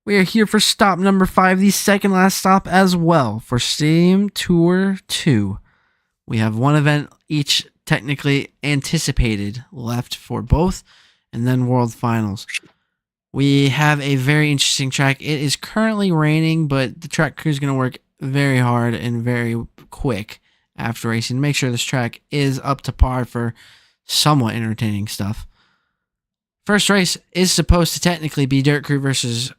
We are here for stop number 5, the second last stop as well for Stadium Tour 2. We have one event each technically anticipated left for both, and then World Finals. We have a very interesting track. It is currently raining, but the track crew is going to work very hard and very quick after racing to make sure this track is up to par for somewhat entertaining stuff. First race is supposed to technically be Dirt Crew versus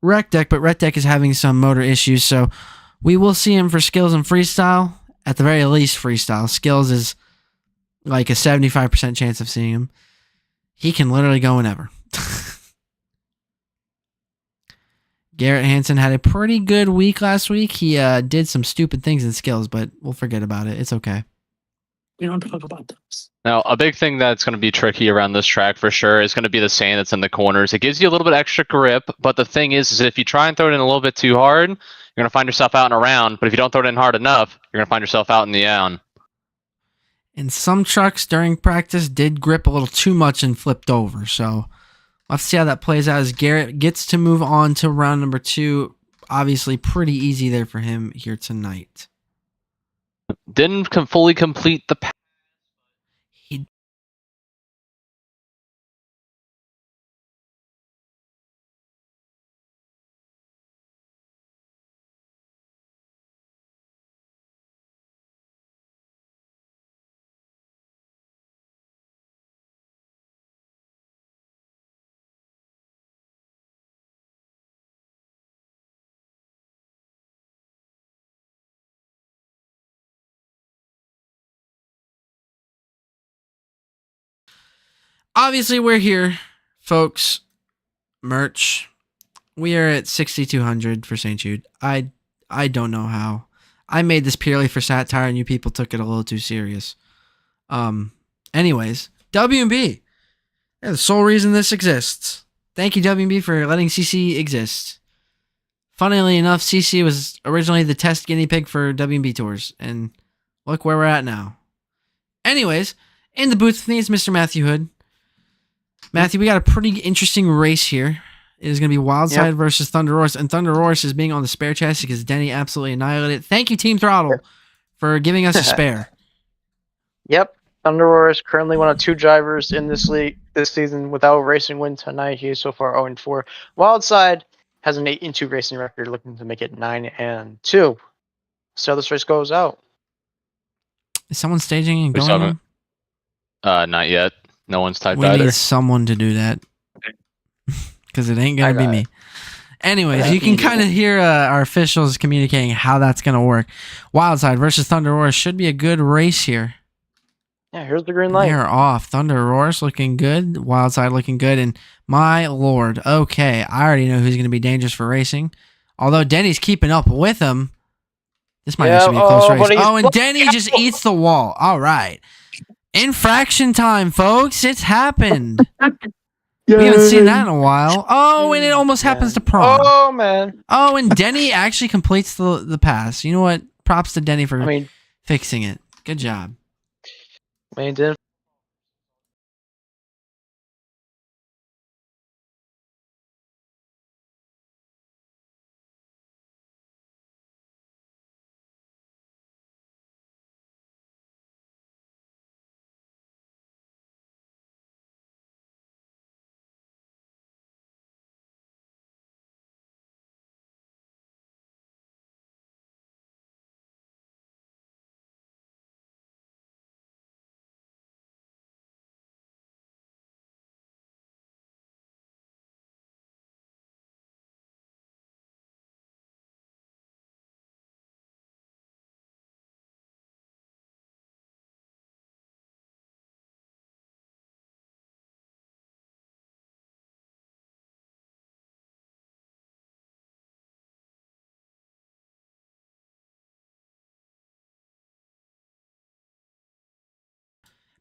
Rec Deck, but Rec Deck is having some motor issues, so we will see him for skills and freestyle. At the very least, freestyle. Skills is like a 75% chance of seeing him. He can literally go whenever. Garrett Hansen had a pretty good week last week. He did some stupid things in skills, but we'll forget about it. It's okay. We don't talk about those. Now, a big thing that's going to be tricky around this track for sure is going to be the sand that's in the corners. It gives you a little bit extra grip, but the thing is if you try and throw it in a little bit too hard, you're going to find yourself out and around. But if you don't throw it in hard enough, you're going to find yourself out in the out. And some trucks during practice did grip a little too much and flipped over. So let's see how that plays out as Garrett gets to move on to round number 2. Obviously pretty easy there for him here tonight. Didn't fully complete the pass. Obviously, we're here, folks. Merch. We are at 6,200 for St. Jude. I don't know how. I made this purely for satire, and you people took it a little too serious. Anyways, WB. They're the sole reason this exists. Thank you, WB, for letting CC exist. Funnily enough, CC was originally the test guinea pig for WB tours, and look where we're at now. Anyways, in the booth with me is Mr. Matthew Hood. Matthew, we got a pretty interesting race here. It is going to be Wildside versus Thunder Roars, and Thunder Roars is being on the spare chassis because Denny absolutely annihilated it. Thank you, Team Throttle, for giving us a spare. Yep. Thunder Roars currently one of 2 drivers in this league this season without a racing win tonight. He is so far 0-4. Wildside has an 8-2 racing record, looking to make it 9-2. So this race goes out. Is someone staging and going? Not yet. No one's typed we either. We need someone to do that. Because it ain't going to be me. Anyways, you can kind of hear our officials communicating how that's going to work. Wildside versus Thunder Roars should be a good race here. Yeah, here's the green light. They're off. Thunder Roars looking good. Wildside looking good. And my lord, okay, I already know who's going to be dangerous for racing. Although Denny's keeping up with him. This might actually be a close race. Oh, and Denny just eats the wall. All right. Infraction time, folks. It's happened. We haven't seen that in a while. Oh, and it almost happens to Prawn. Oh, man. Oh, and Denny actually completes the pass. You know what? Props to Denny for fixing it. Good job. Didn't.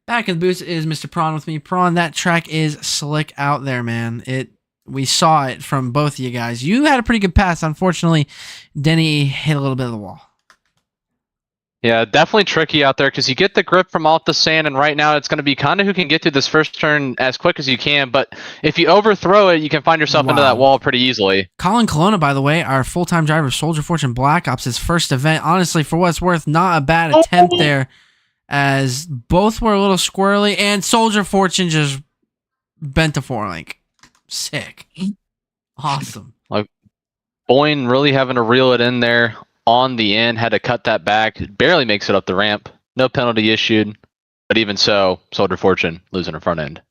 Back in the booth is Mr. Prawn with me. Prawn, that track is slick out there, man. We saw it from both of you guys. You had a pretty good pass. Unfortunately, Denny hit a little bit of the wall. Yeah, definitely tricky out there because you get the grip from off the sand, and right now it's going to be kind of who can get through this first turn as quick as you can. But if you overthrow it, you can find yourself into that Wow. wall pretty easily. Colin Colonna, by the way, our full-time driver of Soldier Fortune Black Ops, his first event. Honestly, for what it's worth, not a bad attempt there, as both were a little squirrely, and Soldier Fortune just bent a 4-link. Sick. Awesome. Like Boyne really having to reel it in there on the end, had to cut that back. Barely makes it up the ramp. No penalty issued. But even so, Soldier Fortune losing a front end.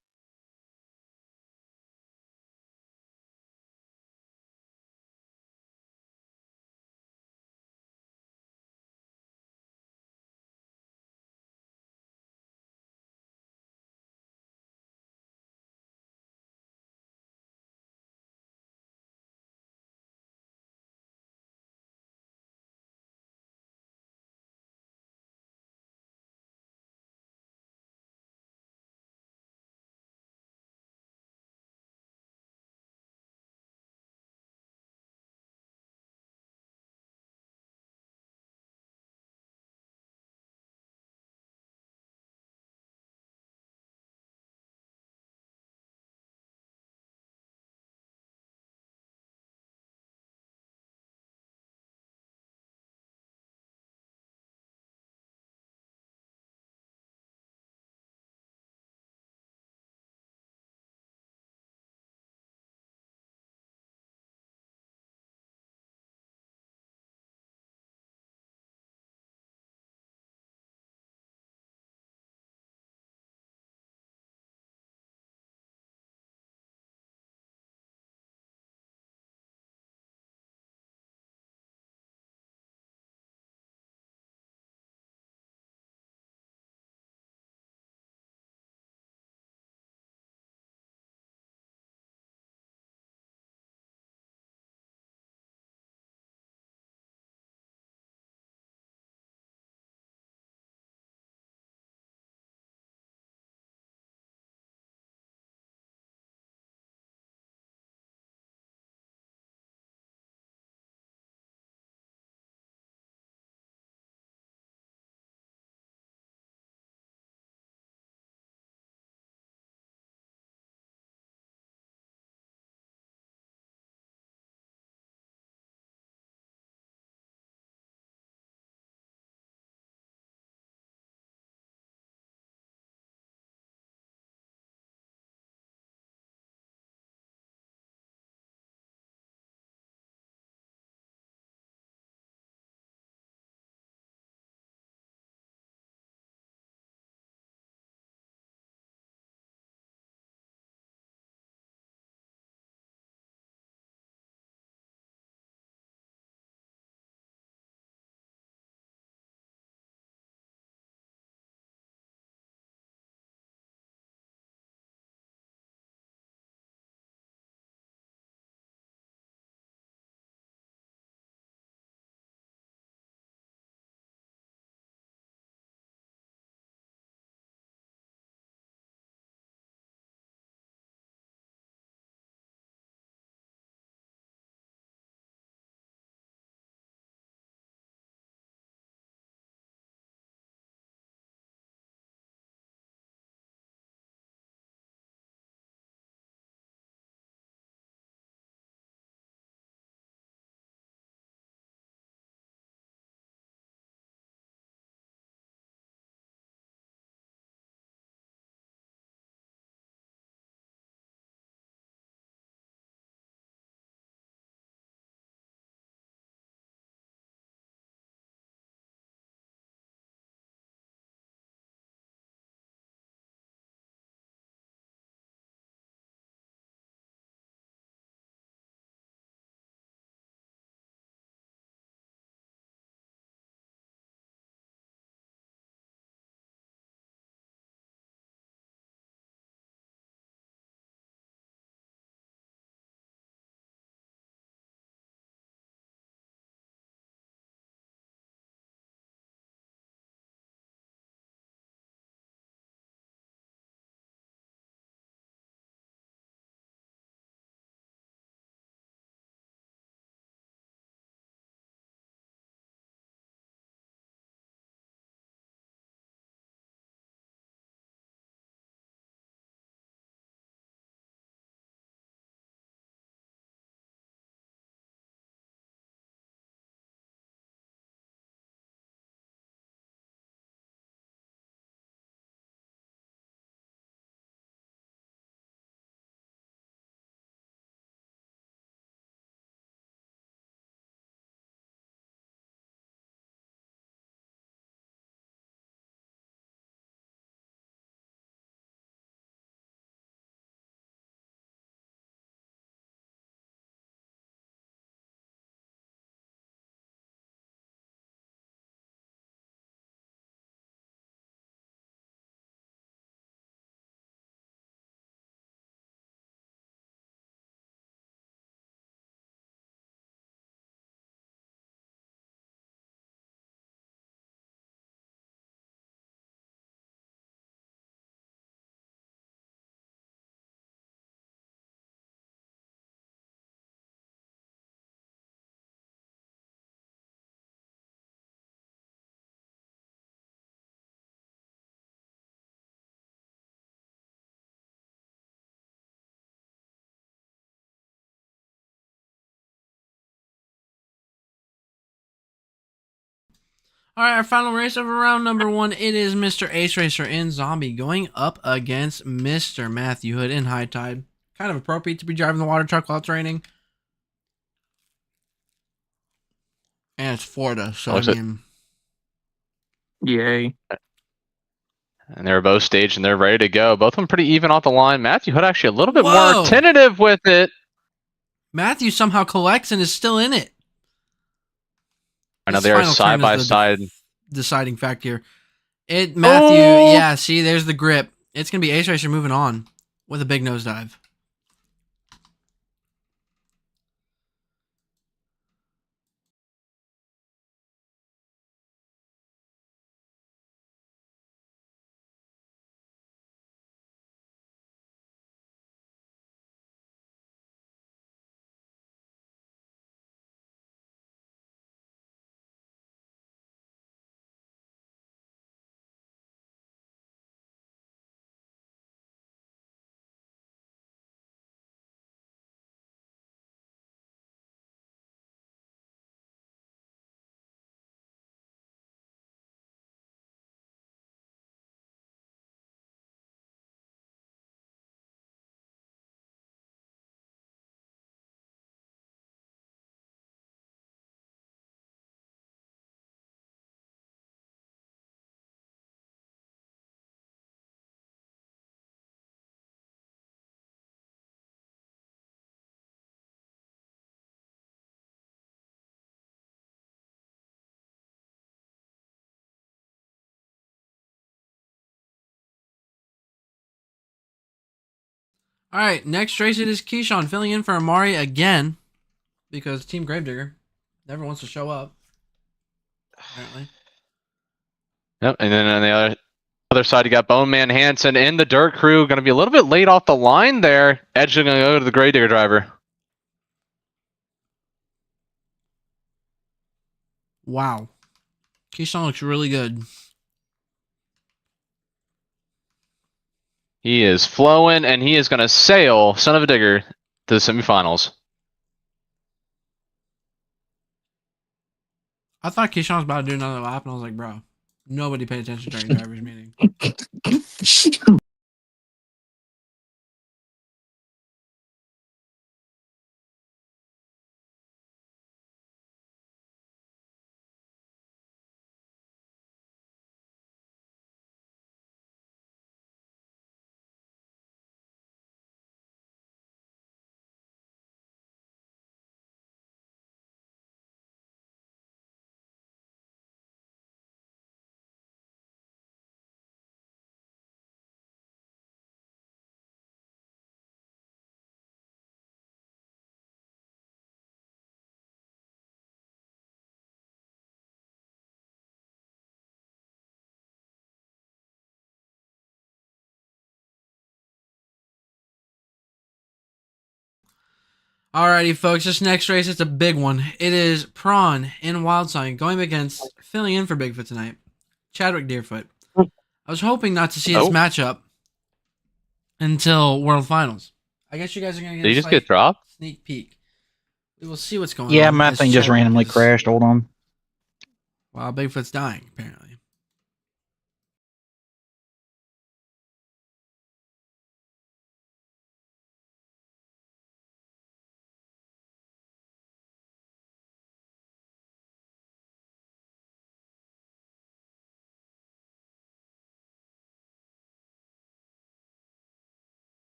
All right, our final race of round number 1. It is Mr. Ace Racer in Zombie going up against Mr. Matthew Hood in High Tide. Kind of appropriate to be driving the water truck while it's raining. And it's Florida, so I mean... Yay. And they're both staged and they're ready to go. Both of them pretty even off the line. Matthew Hood actually a little bit Whoa! more tentative with it. Matthew somehow collects and is still in it. I know This they're final side turn by is the side. deciding factor here. Matthew, Oh! yeah, see, there's the grip. It's going to be Ace Racer moving on with a big nosedive. All right, next race it is Keyshawn filling in for Amari again because Team Gravedigger never wants to show up, apparently. Yep, and then on the other side, you got Bone Man Hansen in the Dirt Crew. Going to be a little bit late off the line there. Edge is going to go to the Gravedigger driver. Wow. Keyshawn looks really good. He is flowing, and he is going to sail Son of a Digger to the semifinals. I thought Keyshawn was about to do another lap, and I was like, bro, nobody paid attention during driver's meeting. Alrighty, folks, this next race, it's a big one. It is Prawn in Wild Sign going against, filling in for Bigfoot tonight, Chadwick Deerfoot. I was hoping not to see this matchup until World Finals. I guess you guys are going to Did get you a just get dropped? sneak peek. We will see what's going on. Yeah, my as thing just Chadwick randomly is- crashed. Hold on. Wow, Bigfoot's dying, apparently.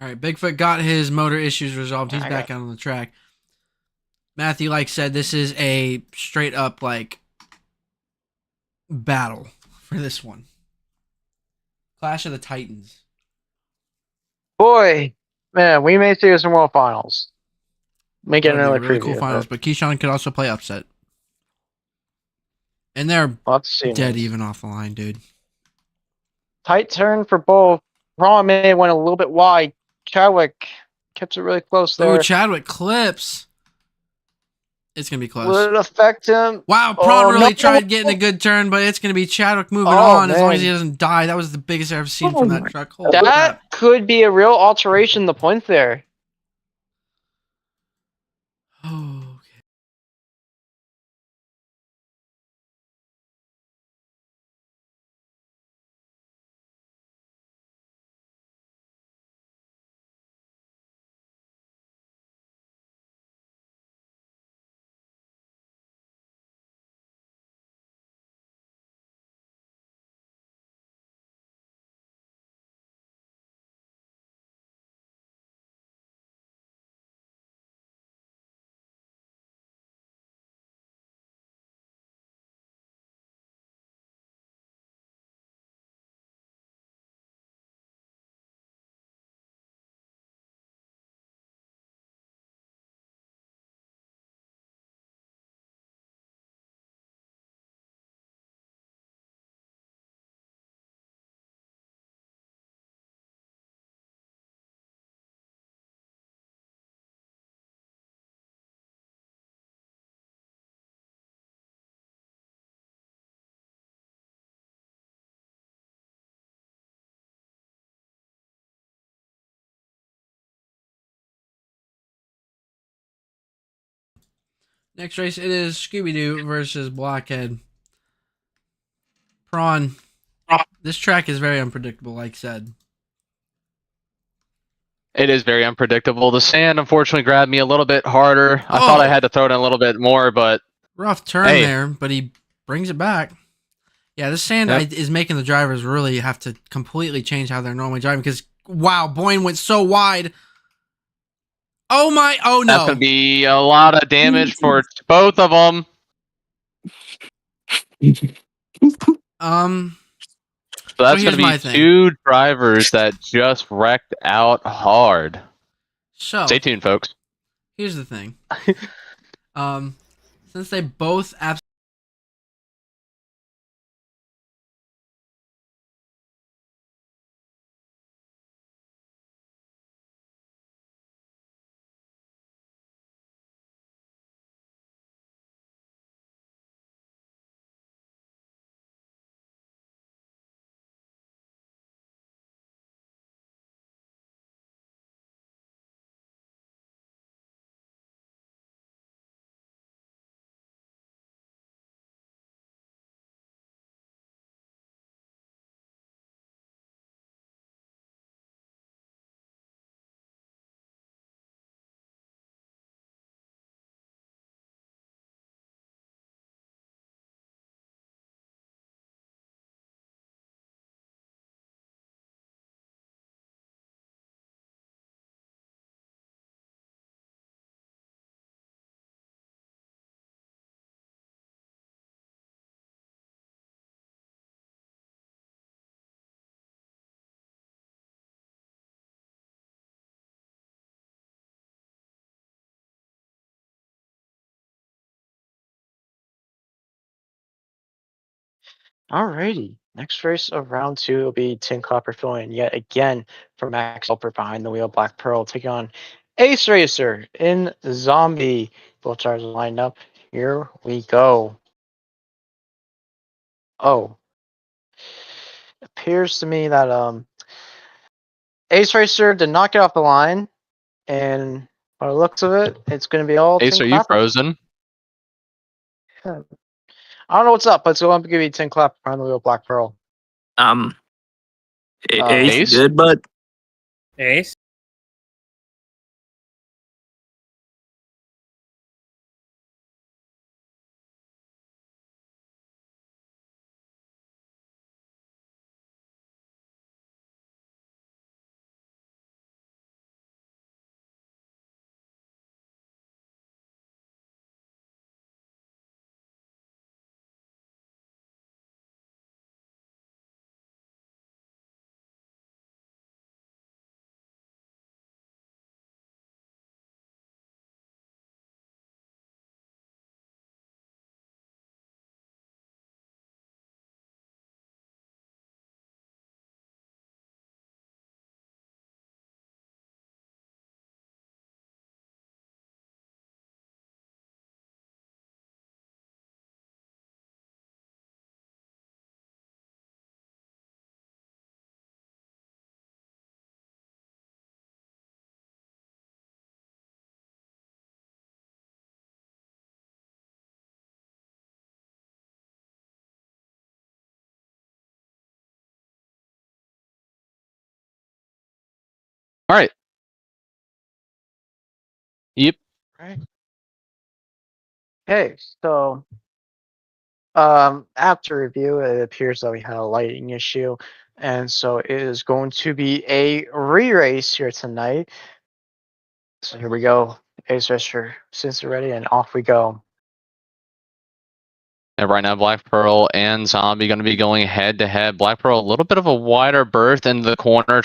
All right, Bigfoot got his motor issues resolved. He's back out on the track. Matthew, like said, this is a straight up like battle for this one. Clash of the Titans. Boy, man, we may see us in World Finals. Make it That'd be another really preview. cool finals, but Keyshawn could also play upset. And they're Let's see. dead even off the line, dude. Tight turn for both. Braun may have went a little bit wide. Chadwick kept it really close there. Oh, Chadwick clips. It's going to be close. Will it affect him? Wow, Prawn really no. tried getting a good turn, but it's going to be Chadwick moving Oh, on as long as he man. doesn't die. That was the biggest I've ever seen from that truck. Holy That crap. could be a real alteration in the point there. Oh, okay. Next race, it is Scooby-Doo versus Blockhead. Prawn. This track is very unpredictable, like said. It is very unpredictable. The sand unfortunately grabbed me a little bit harder. I thought I had to throw it in a little bit more, but rough turn there, but he brings it back. Yeah, this sand is making the drivers really have to completely change how they're normally driving because, wow, Boyne went so wide. Oh, my. Oh, no. That's going to be a lot of damage for both of them. So that's going to be two drivers that just wrecked out hard. So stay tuned, folks. Here's the thing. Since they both Alrighty. Next race of round 2 will be Tin Copperfield and yet again from Max Helper behind the wheel. Black Pearl taking on Ace Racer in Zombie. Both drivers lined up. Here we go. Oh. Appears to me that Ace Racer did not get off the line, and by the looks of it, it's going to be all Ace, Tin are you Clapper. frozen? Yeah. I don't know what's up, but it's going to give you Tin Clapper behind the wheel. Black Pearl. Ace, good, but Ace. All right. Yep. Right. Okay, so after review, it appears that we had a lighting issue, and so it is going to be a re-race here tonight. So here we go, Ace Racer, since you're ready, and off we go. And right now, Black Pearl and Zombie going to be going head to head. Black Pearl a little bit of a wider berth in the corner,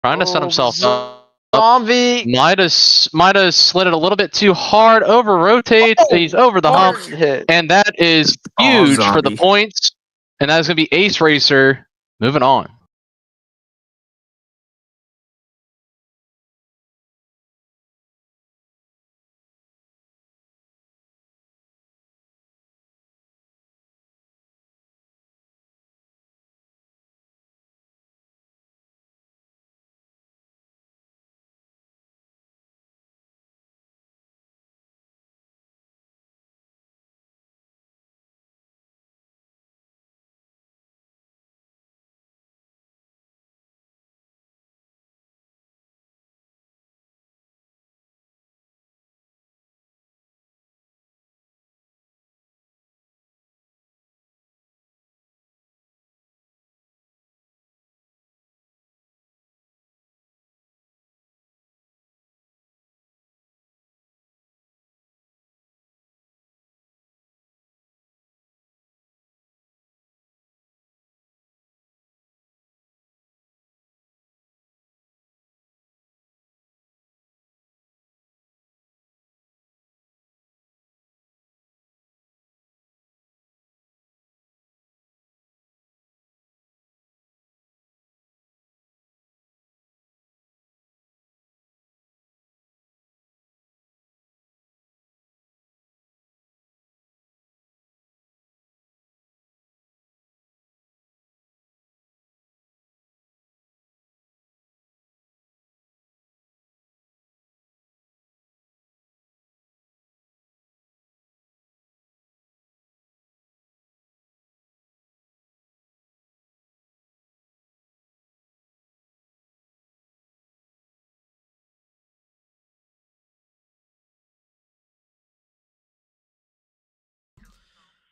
trying to set himself up. Zombie Might have slid it a little bit too hard. Over rotates. He's over the hump, hard hit. and that is Oh, huge for the Zombie. points. And that's going to be Ace Racer moving on.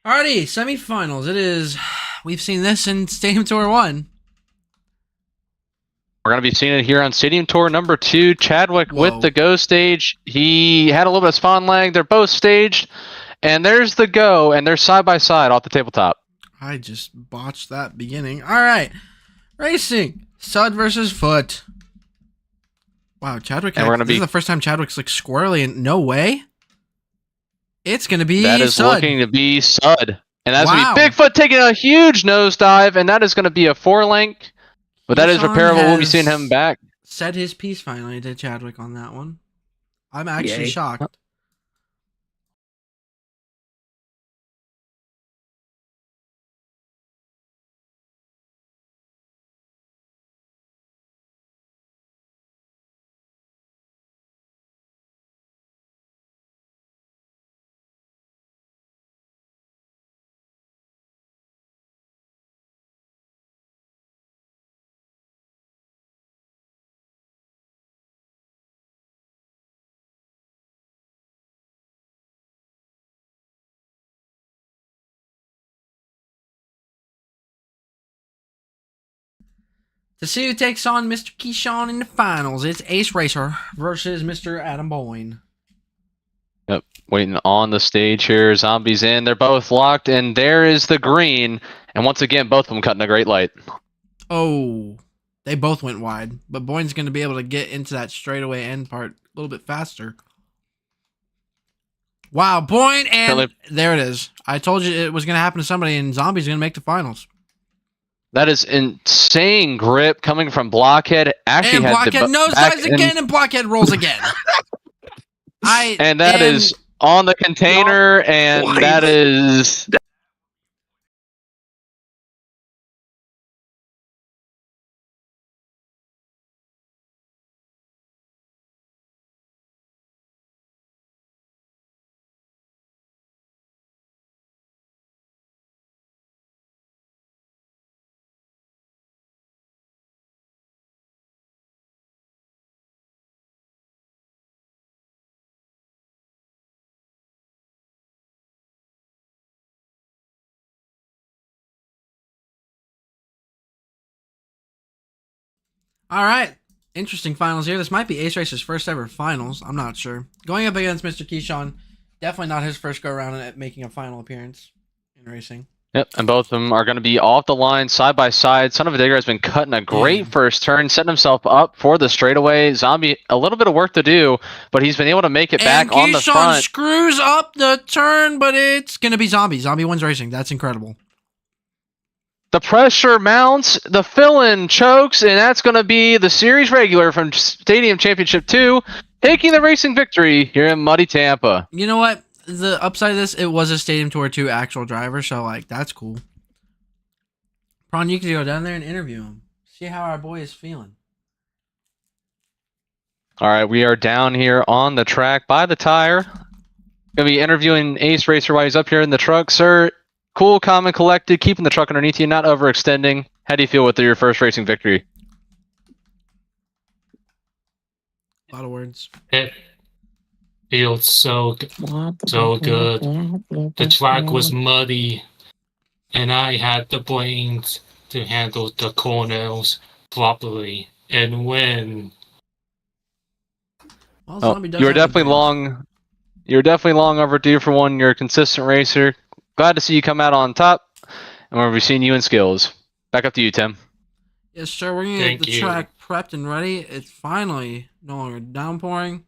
Alrighty, semifinals. It is. We've seen this in Stadium Tour 1. We're going to be seeing it here on Stadium Tour number 2. Chadwick Whoa. with the go stage. He had a little bit of spawn lag. They're both staged. And there's the go, and they're side by side off the tabletop. I just botched that beginning. Alright. Racing. Sud versus Foot. Wow, Chadwick. And we're gonna this is be- the first time Chadwick's like squirrely, and no way. It's going to be That is Sud. looking to be Sud. And that's Wow. going to be Bigfoot taking a huge nosedive, and that is going to be a 4-link. But that is Keyshawn repairable. We'll be has seeing him back. Said his piece finally to Chadwick on that one. I'm actually Yay. shocked. To see who takes on Mr. Keyshawn in the finals, it's Ace Racer versus Mr. Adam Boyne. Yep. Waiting on the stage here. Zombies in. They're both locked, and there is the green. And once again, both of them cutting a great light. Oh, they both went wide, but Boyne's going to be able to get into that straightaway end part a little bit faster. Wow, Boyne, and there it is. I told you it was going to happen to somebody, and Zombie's going to make the finals. That is insane grip coming from Blockhead. Actually, And had Blockhead the nosedives again, and Blockhead rolls again. And that is on the container, and that is All right. Interesting finals here. This might be Ace Racer's first ever finals. I'm not sure. Going up against Mr. Keyshawn, definitely not his first go around at making a final appearance in racing. Yep, and both of them are going to be off the line side by side. Son of a Digger has been cutting a great first turn, setting himself up for the straightaway. Zombie, a little bit of work to do, but he's been able to make it back on the Keyshawn front. screws up the turn, but it's going to be Zombie. Zombie wins racing. That's incredible. The pressure mounts, the fill-in chokes, and that's going to be the series regular from Stadium Championship 2, taking the racing victory here in Muddy Tampa. You know what? The upside of this, it was a Stadium Tour 2 actual driver, so, like, that's cool. Prawn, you could go down there and interview him. See how our boy is feeling. All right, we are down here on the track by the tire. Going to be interviewing Ace Racer while he's up here in the truck. Sir, cool, calm, and collected, keeping the truck underneath you, not overextending. How do you feel with your first racing victory? A lot of words. It feels so good. The track was muddy, and I had the brains to handle the corners properly and win. Well, Zombie does you were have the definitely brains. long. You're definitely long overdue for one. You're a consistent racer. Glad to see you come out on top, and we'll be seeing you in skills. Back up to you, Tim. Yes, sir. We're going to get Thank the you. track prepped and ready. It's finally no longer downpouring.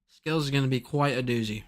Skills is going to be quite a doozy.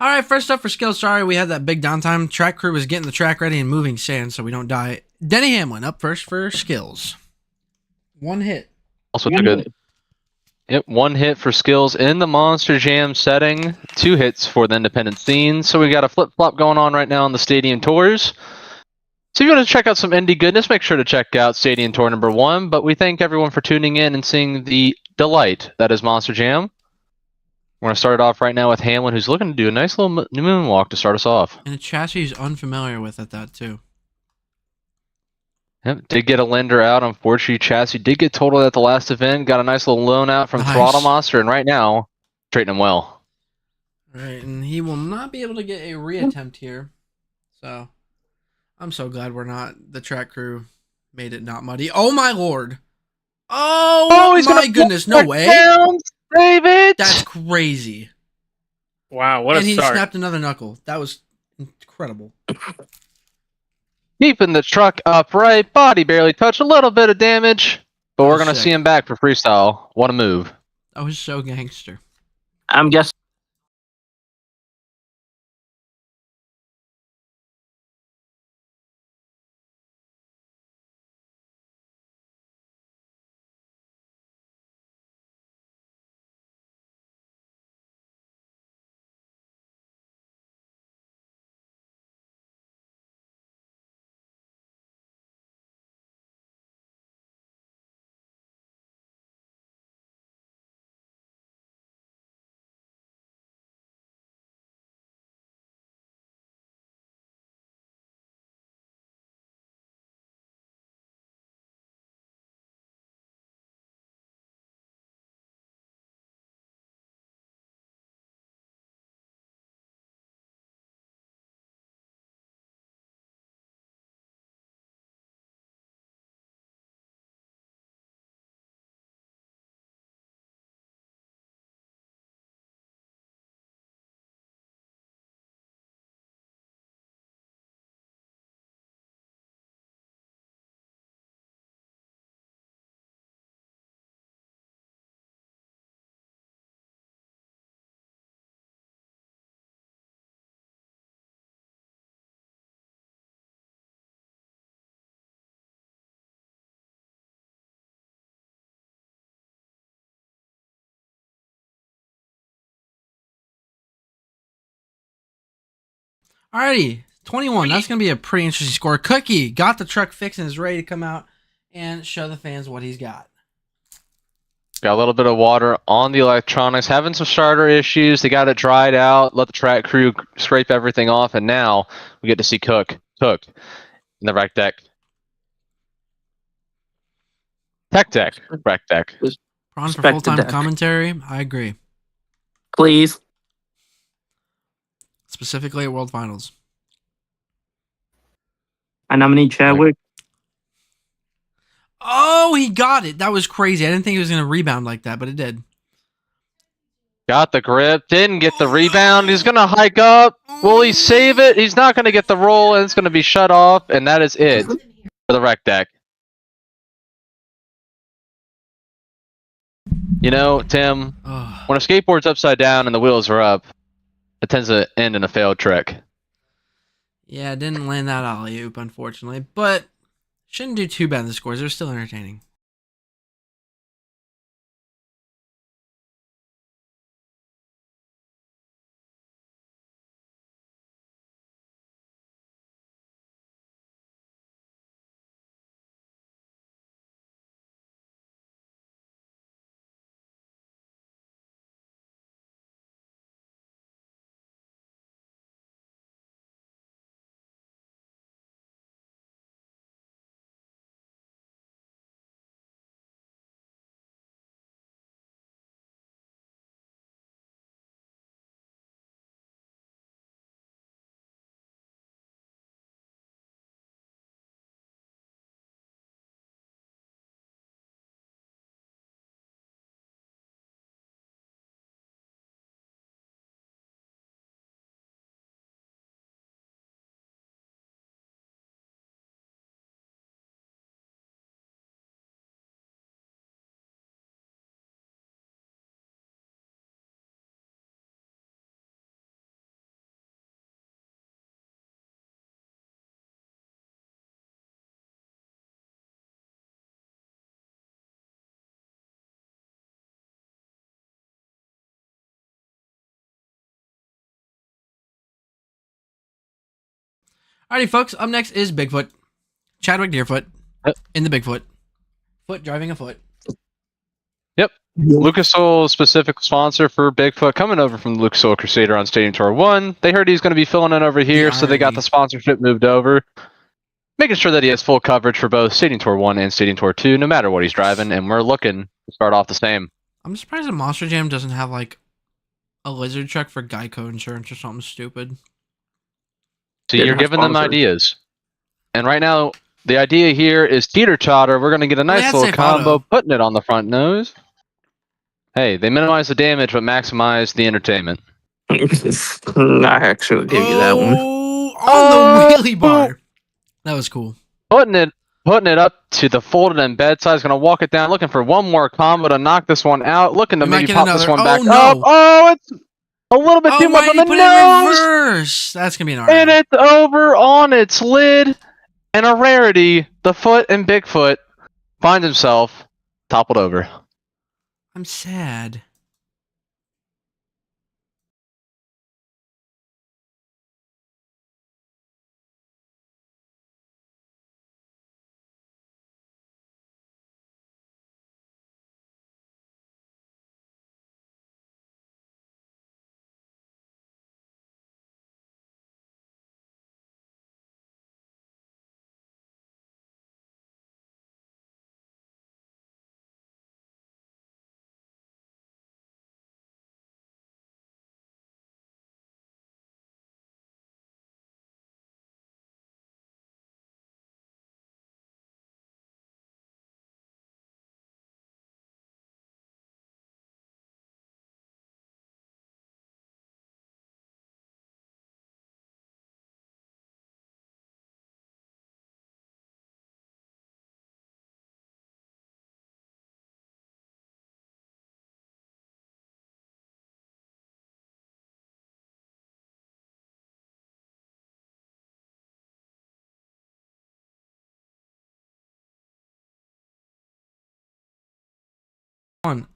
All right, first up for skills. Sorry, we had that big downtime. Track crew was getting the track ready and moving sand so we don't die. Denny Hamlin up first for skills. 1 hit. Also took a Yep, 1 hit for skills in the Monster Jam setting, 2 hits for the independent scenes. So we got a flip-flop going on right now on the Stadium Tours. So if you want to check out some indie goodness, make sure to check out Stadium Tour number 1. But we thank everyone for tuning in and seeing the delight that is Monster Jam. We're going to start it off right now with Hamlin, who's looking to do a nice little moonwalk to start us off. And a chassis he's unfamiliar with at that, too. Yep, did get a lender out. Unfortunately, Chassis did get totaled at the last event. Got a nice little loan out from Nice. Throttle Monster, and right now, treating him well. All right, and he will not be able to get a reattempt here. So, I'm so glad we're not. The track crew made it not muddy. Oh, my lord. Oh, he's my gonna goodness. No way. Down, save it! That's crazy. Wow, what And a he start. snapped another knuckle. That was incredible. Keeping the truck upright. Body barely touched. A little bit of damage. But we're Oh, going to sick. see him back for freestyle. What a move. That was so gangster. I'm guessing. Alrighty, 21. That's going to be a pretty interesting score. Cookie got the truck fixed and is ready to come out and show the fans what he's got. Got a little bit of water on the electronics. Having some starter issues. They got it dried out. Let the track crew scrape everything off. And now we get to see Cook in the rec deck. Tech deck. Rec deck. Prawn for Respect the full-time deck. commentary. I agree. Please. Specifically at World Finals. I nominate Chadwick. Oh, he got it. That was crazy. I didn't think he was going to rebound like that, but it did. Got the grip. Didn't get the rebound. He's going to hike up. Will he save it? He's not going to get the roll, and it's going to be shut off. And that is it for the rec deck. You know, Tim, Oh, when a skateboard's upside down and the wheels are up, it tends to end in a failed trick. yeah, didn't land that alley-oop, unfortunately. But shouldn't do too bad in the scores. They're still entertaining. Alrighty, folks. Up next is Bigfoot. Chadwick Deerfoot in the Bigfoot. Foot driving a foot. Lucas Oil specific sponsor for Bigfoot coming over from the Lucas Oil Crusader on Stadium Tour 1. They heard he's going to be filling in over here, so they got irony. the sponsorship moved over. Making sure that he has full coverage for both Stadium Tour 1 and Stadium Tour 2, no matter what he's driving, and we're looking to start off the same. I'm surprised that Monster Jam doesn't have like a lizard truck for Geico insurance or something stupid. So you're giving them ideas. And right now, the idea here is teeter totter. We're going to get a nice little combo, putting it on the front nose. Hey, they minimize the damage but maximize the entertainment. I actually give you that one. On the wheelie bar. That was cool. Putting it up to the folded in bed side. Is going to walk it down, looking for one more combo to knock this one out. Looking to maybe pop this one back up. Oh, it's a little bit too much on the nose. Reverse? That's going to be an R. And it's over on its lid. And a rarity, the foot and Bigfoot finds himself toppled over. I'm sad.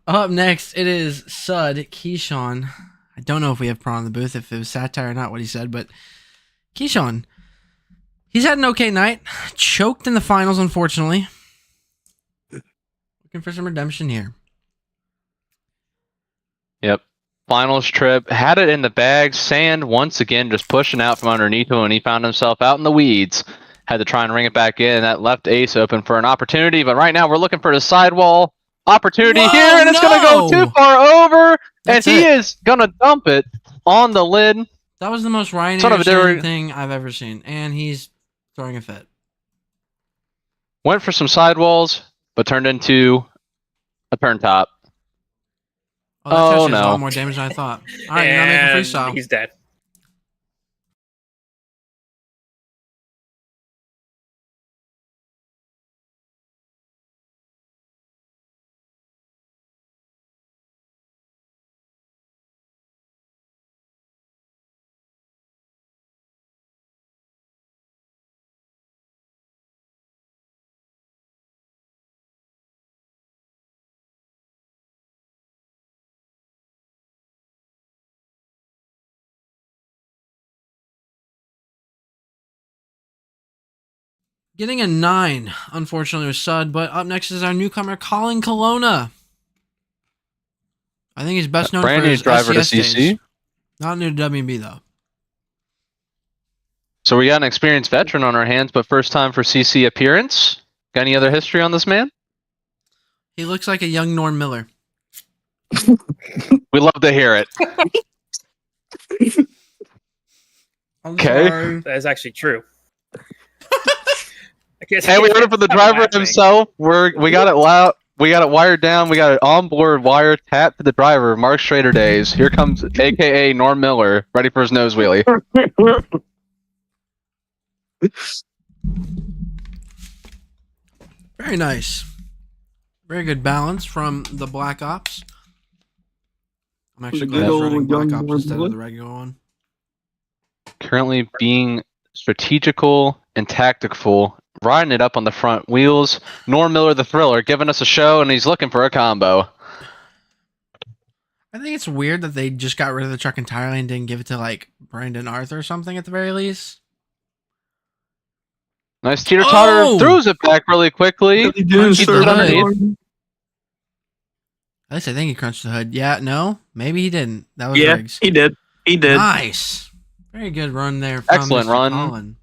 Up next, it is Sud Keyshawn. I don't know if we have Prawn in the booth, if it was satire or not what he said, but Keyshawn, he's had an okay night. Choked in the finals, unfortunately. Looking for some redemption here. Yep. Finals trip. Had it in the bag. Sand once again just pushing out from underneath him, and he found himself out in the weeds. Had to try and ring it back in. That left ace open for an opportunity, but right now we're looking for the sidewall opportunity here, and it's going to go too far over, and he is going to dump it on the lid. That was the most Ryan Anderson thing I've ever seen, and he's throwing a fit. Went for some sidewalls, but turned into a turn top. Oh, no. A lot more damage than I thought. All right, you're not making freestyle. He's dead. Getting a 9, unfortunately, with Sud, but up next is our newcomer, Colin Colonna. I think he's best known for his driver to SCS CC. days. Not new to WB, though. So we got an experienced veteran on our hands, but first time for CC appearance. Got any other history on this man? He looks like a young Norm Miller. We love to hear it. Okay. That is actually true. Hey, we heard it from the driver himself. We got it loud. We got it wired down. We got it onboard wire tapped to the driver. Mark Schrader days. Here comes AKA Norm Miller, ready for his nose wheelie. Very nice. Very good balance from the Black Ops. I'm actually glad he's running Black Ops instead of the regular one. Currently being strategical and tactical, riding it up on the front wheels. Norm Miller, the Thriller, giving us a show, and he's looking for a combo. I think it's weird that they just got rid of the truck entirely and didn't give it to, like, Brandon Arthur or something at the very least. Nice teeter-totter. Oh! Throws it back really quickly. Really didn't Punched Keeps the it serve hood. underneath. At least I think he crunched the hood. Yeah, no, maybe he didn't. That was Yeah, Riggs. he did. He did. Nice. Very good run there from Excellent Mr. run. Colin.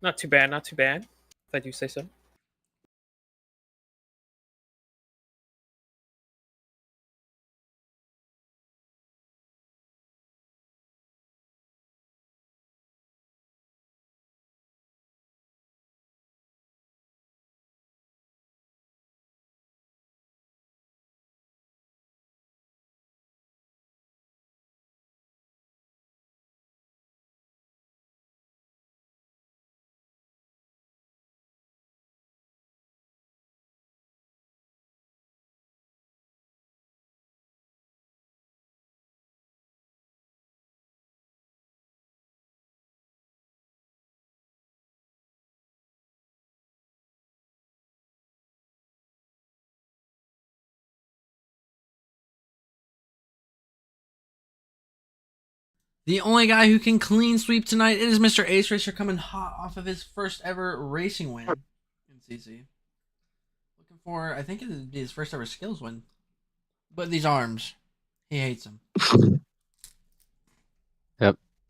Not too bad, not too bad. If I do say so. The only guy who can clean sweep tonight is Mr. Ace Racer, coming hot off of his first ever racing win in CC. Looking for, I think it would be his first ever skills win. But these arms, he hates them.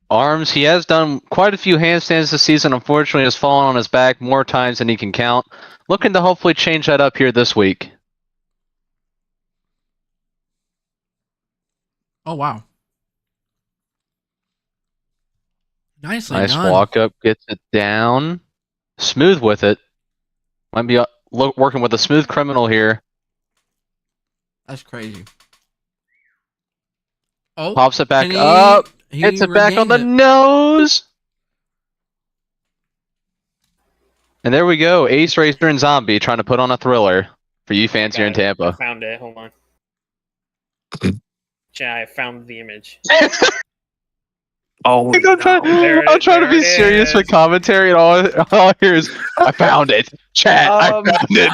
Arms. He has done quite a few handstands this season. Unfortunately, has fallen on his back more times than he can count. Looking to hopefully change that up here this week. Oh, wow. Nicely Nice done. walk up, gets it down. Smooth with it. Might be working with a smooth criminal here. That's crazy. Oh, Pops it back can he- up. he Hits it back on the regained it. nose. And there we go. Ace Racer and Zombie trying to put on a thriller for you fans here in Got it. I Tampa. found it. Hold on. Yeah, I found the image. Oh, I'm trying, There it- I'm trying to there be it serious is. with commentary, and all I hear is, I found it. Chat, I Um, found it.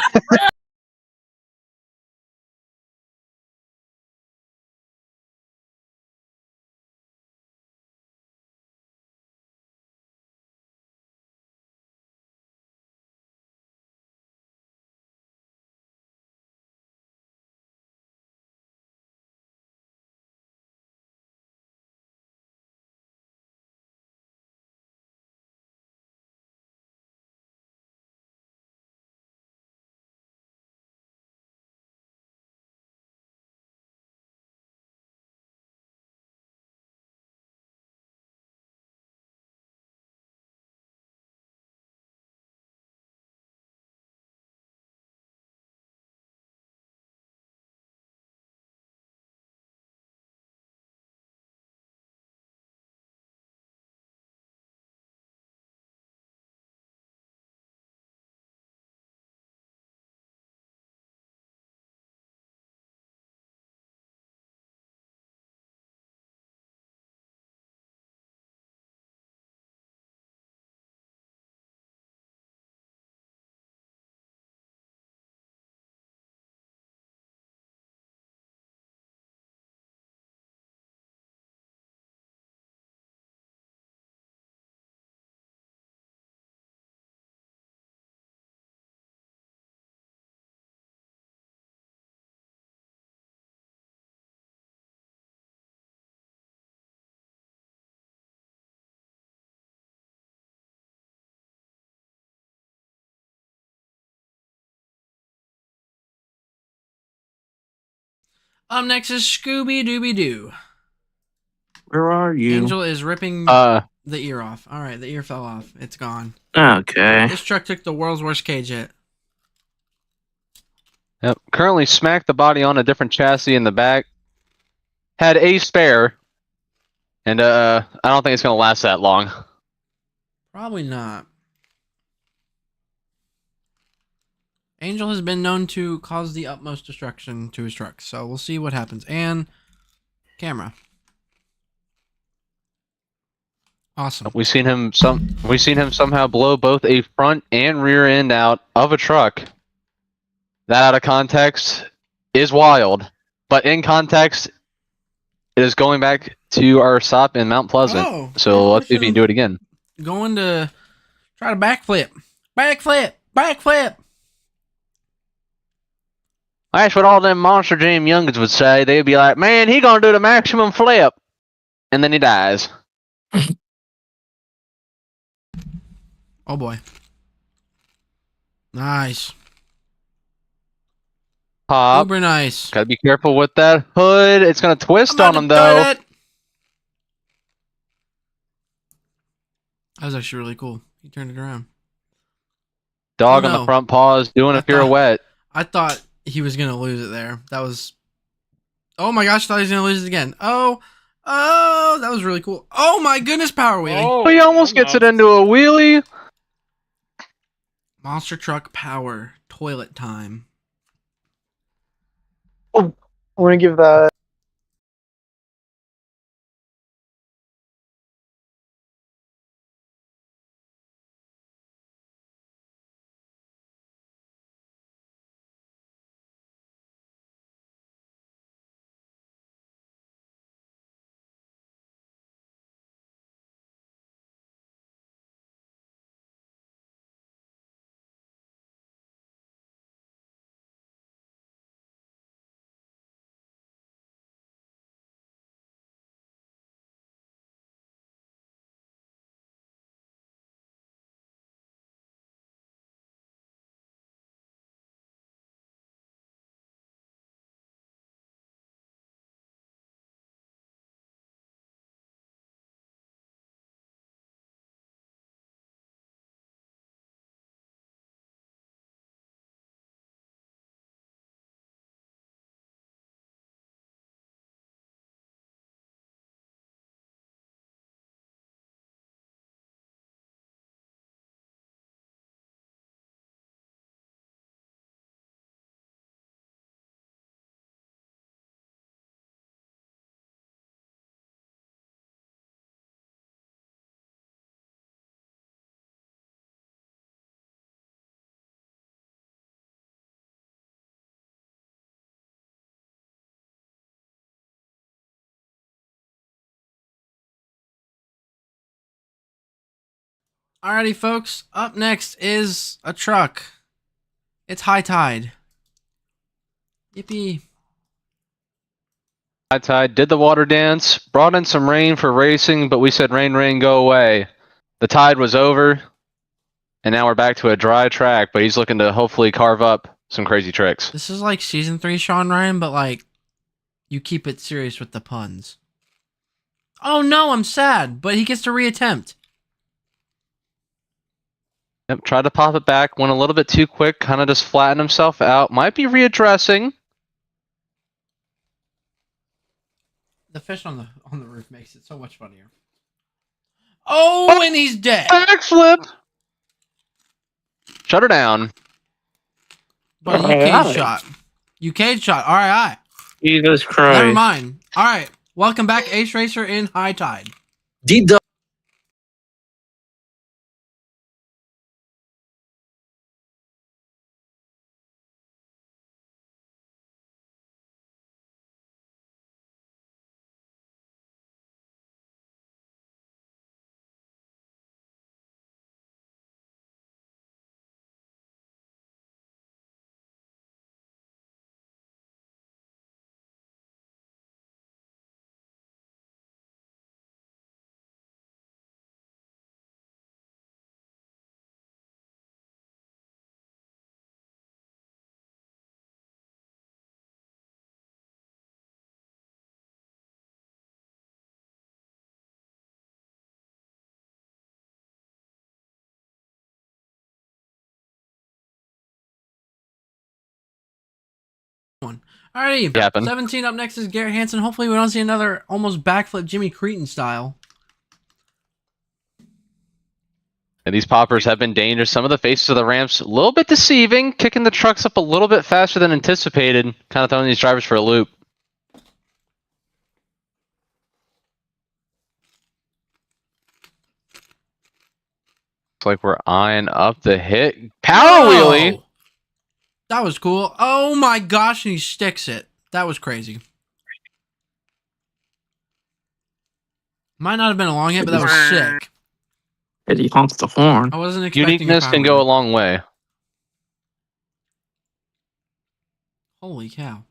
Up next is Scooby Dooby Doo. where are you? Angel is ripping Uh, the ear off. All right, the ear fell off. It's gone. Okay. This truck took the world's worst cage hit. yep. Currently smacked the body on a different chassis in the back. Had a spare. And I don't think it's going to last that long. Probably not. Angel has been known to cause the utmost destruction to his truck, so we'll see what happens. And camera. Awesome. We've seen him somehow blow both a front and rear end out of a truck. That out of context is wild, but in context, it is going back to our stop in Mount Pleasant. Oh, So let's see if he can do it again. Going to try to backflip. Backflip! Backflip! That's what all them Monster Jam youngins would say. They'd be like, man, he gonna do the maximum flip. And then he dies. Oh boy. Nice. Pop. Uber nice. Gotta be careful with that hood. It's gonna twist I'm on on him, the though. toilet. That was actually really cool. He turned it around. Dog Oh, on no. the front paws, doing I a pirouette. I thought he was going to lose it there. That was... Oh my gosh, I thought he was going to lose it again. Oh, that was really cool. Oh my goodness, power wheelie. Oh, He almost gets it into a wheelie. Monster truck power. Toilet time. I want to give that. Alrighty, folks. Up next is a truck. It's high tide. Yippee. High tide did the water dance, brought in some rain for racing, but we said rain, rain, go away. The tide was over, and now we're back to a dry track, but he's looking to hopefully carve up some crazy tricks. This is like season 3 Sean Ryan, but like you keep it serious with the puns. Oh no, I'm sad, but he gets to reattempt. Yep, tried to pop it back, went a little bit too quick, kind of just flattened himself out. Might be readdressing. The fish on the roof makes it so much funnier. Oh, and he's dead. Backflip! Shut her down. But you Alright. cage shot. You cage shot. All right. Jesus Christ. Never mind. All right. Welcome back, Ace Racer in high tide. D-Dub. Alrighty. Happened. 17 up next is Garrett Hansen. Hopefully we don't see another almost backflip Jimmy Cretan style. And these poppers have been dangerous. Some of the faces of the ramps a little bit deceiving, kicking the trucks up a little bit faster than anticipated, kind of throwing these drivers for a loop. Looks like we're eyeing up the hit. Power wheelie! Whoa. That was cool. Oh my gosh, and he sticks it. That was crazy. Might not have been a long hit, but that was sick. And he honks the horn. I wasn't expecting a Uniqueness power can go a word. long way. Holy cow.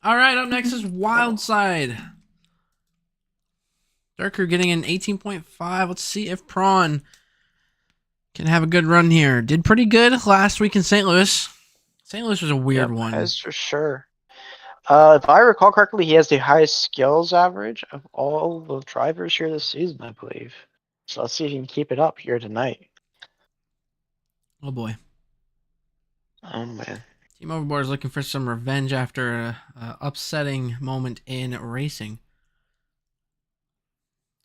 All right, up next is Wildside. Durker getting an 18.5. Let's see if Prawn can have a good run here. Did pretty good last week in St. Louis. St. Louis was a weird one. That's for sure. If I recall correctly, he has the highest skills average of all the drivers here this season, I believe. So let's see if he can keep it up here tonight. Oh boy. Oh man. Team Overboard is looking for some revenge after a upsetting moment in racing.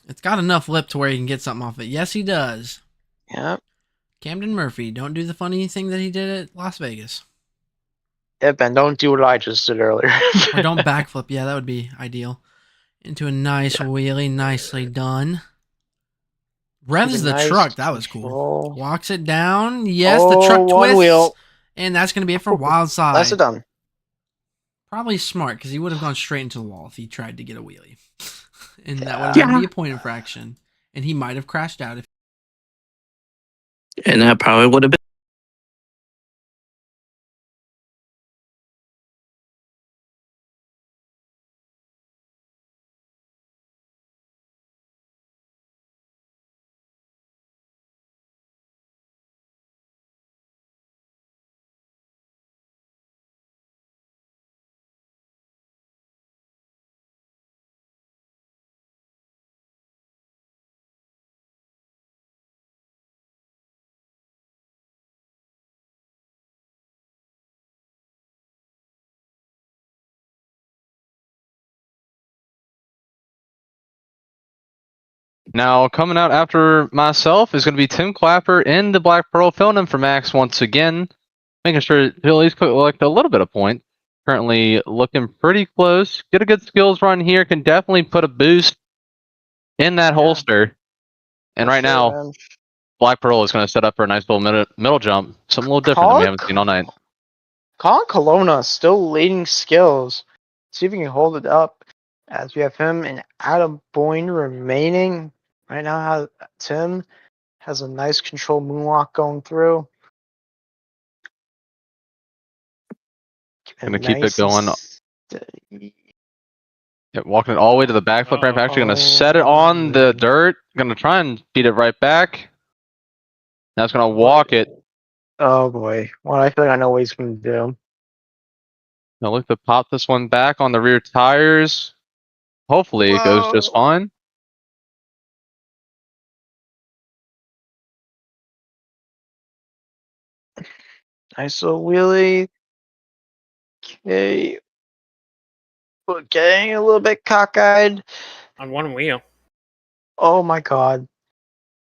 It's got enough lip to where he can get something off it. Yes, he does. Yep. Camden Murphy, don't do the funny thing that he did at Las Vegas. Yeah, Ben, don't do what I just did earlier. Or don't backflip. Yeah, that would be ideal. Into a nice wheelie. Nicely done. Revs the Nice truck. That was control. cool. Walks it down. Yes, the truck one twists. wheel. And that's going to be it for Wildside. Nicely done. Probably smart because he would have gone straight into the wall if he tried to get a wheelie. And that would have be a point infraction. And he might have crashed out if. And that probably would have been. Now, coming out after myself is going to be Tim Clapper in the Black Pearl, filling in for Max once again, making sure he'll at least collect a little bit of point. Currently looking pretty close. Get a good skills run here. Can definitely put a boost in that holster. And right now, man. Black Pearl is going to set up for a nice little middle jump. Something a little different than we haven't seen all night. Colin Colonna still leading skills. See if he can hold it up. As we have him and Adam Boyne remaining. Right now, Tim has a nice control moonwalk going through. Gonna keep it going. Steady. Yeah, walking it all the way to the backflip ramp. Actually going to set it on the dirt. Going to try and feed it right back. Now it's going to walk it. Oh boy. Well, I feel like I know what he's going to do. Now look to pop this one back on the rear tires. Hopefully it goes just fine. Nice little wheelie. Okay. Getting a little bit cockeyed. On one wheel. Oh my god.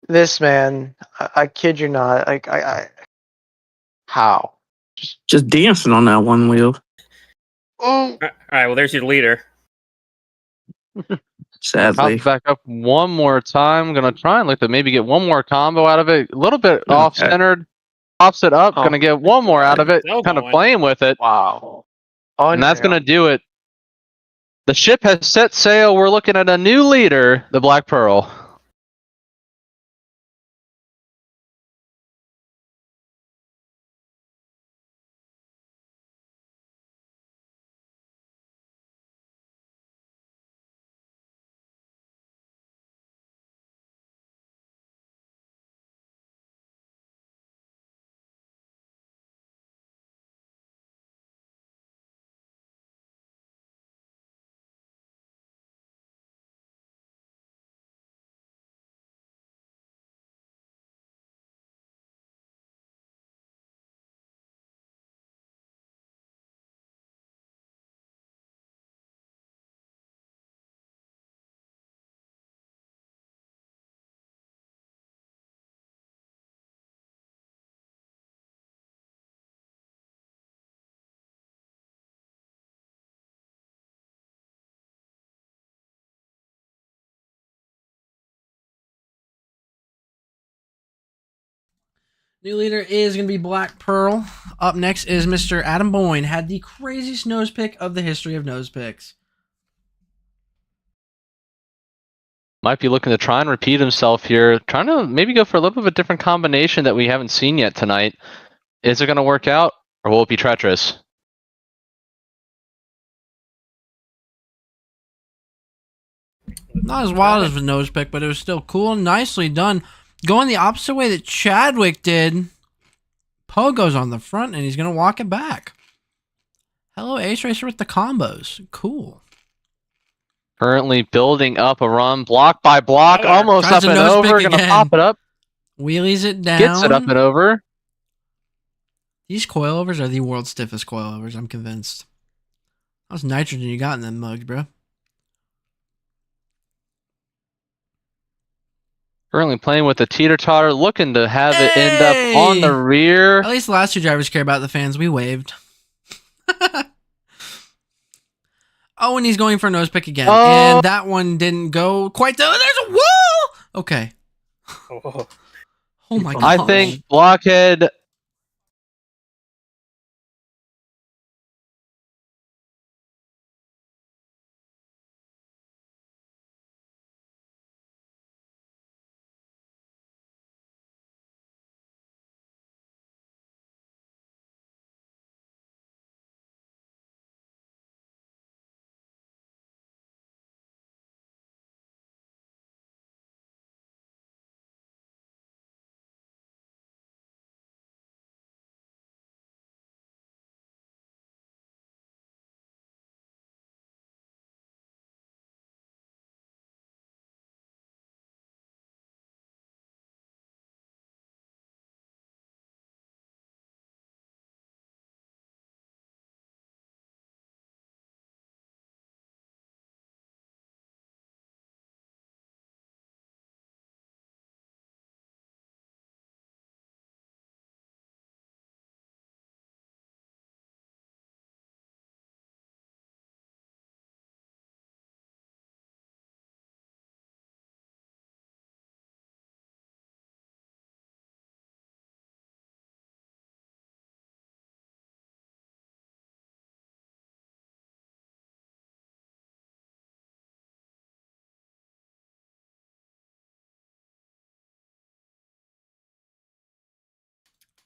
This man, I kid you not. How? Just dancing on that one wheel. Oh, All right, well, there's your leader. Sadly. Pop back up one more time. Gonna try and look to maybe get one more combo out of it. A little bit off centered. Pops it up. Gonna get one more out of it. Kind of playing with it. wow. And that's gonna do it. The ship has set sail. We're looking at a new leader, the Black Pearl. New leader is going to be Black Pearl. Up next is Mr. Adam Boyne. Had the craziest nose pick of the history of nose picks. Might be looking to try and repeat himself here. Trying to maybe go for a little bit of a different combination that we haven't seen yet tonight. Is it going to work out, or will it be treacherous? Not as wild as the nose pick, but it was still cool and nicely done. Going the opposite way that Chadwick did. Pogo's on the front, and he's going to walk it back. Hello, Ace Racer with the combos. Cool. Currently building up a run, block by block, Oh, almost tries up to and nose over. pick Going to again. pop it up. Wheelies it down. Gets it up and over. These coilovers are the world's stiffest coilovers, I'm convinced. How much nitrogen you got in them mugs, bro? Currently playing with the teeter-totter, looking to have it end up on the rear. At least the last two drivers care about the fans. We waved. Oh, and he's going for a nose pick again. Oh. And that one didn't go quite there's a wall! Okay. Oh, Oh my god. I think Blockhead.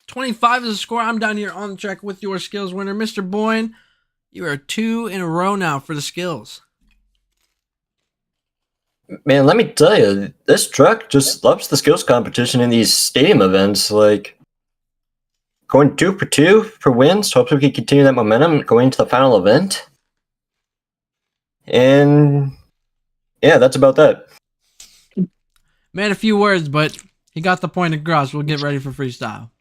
$25 is the score. I'm down here on the track with your skills winner, Mr. Boyne. You are 2 in a row now for the skills. Man, let me tell you, this truck just loves the skills competition in these stadium events. Like, going 2 for 2 for wins. Hopes we can continue that momentum going into the final event. And yeah, that's about that. Man, a few words, but he got the point across. We'll get ready for freestyle.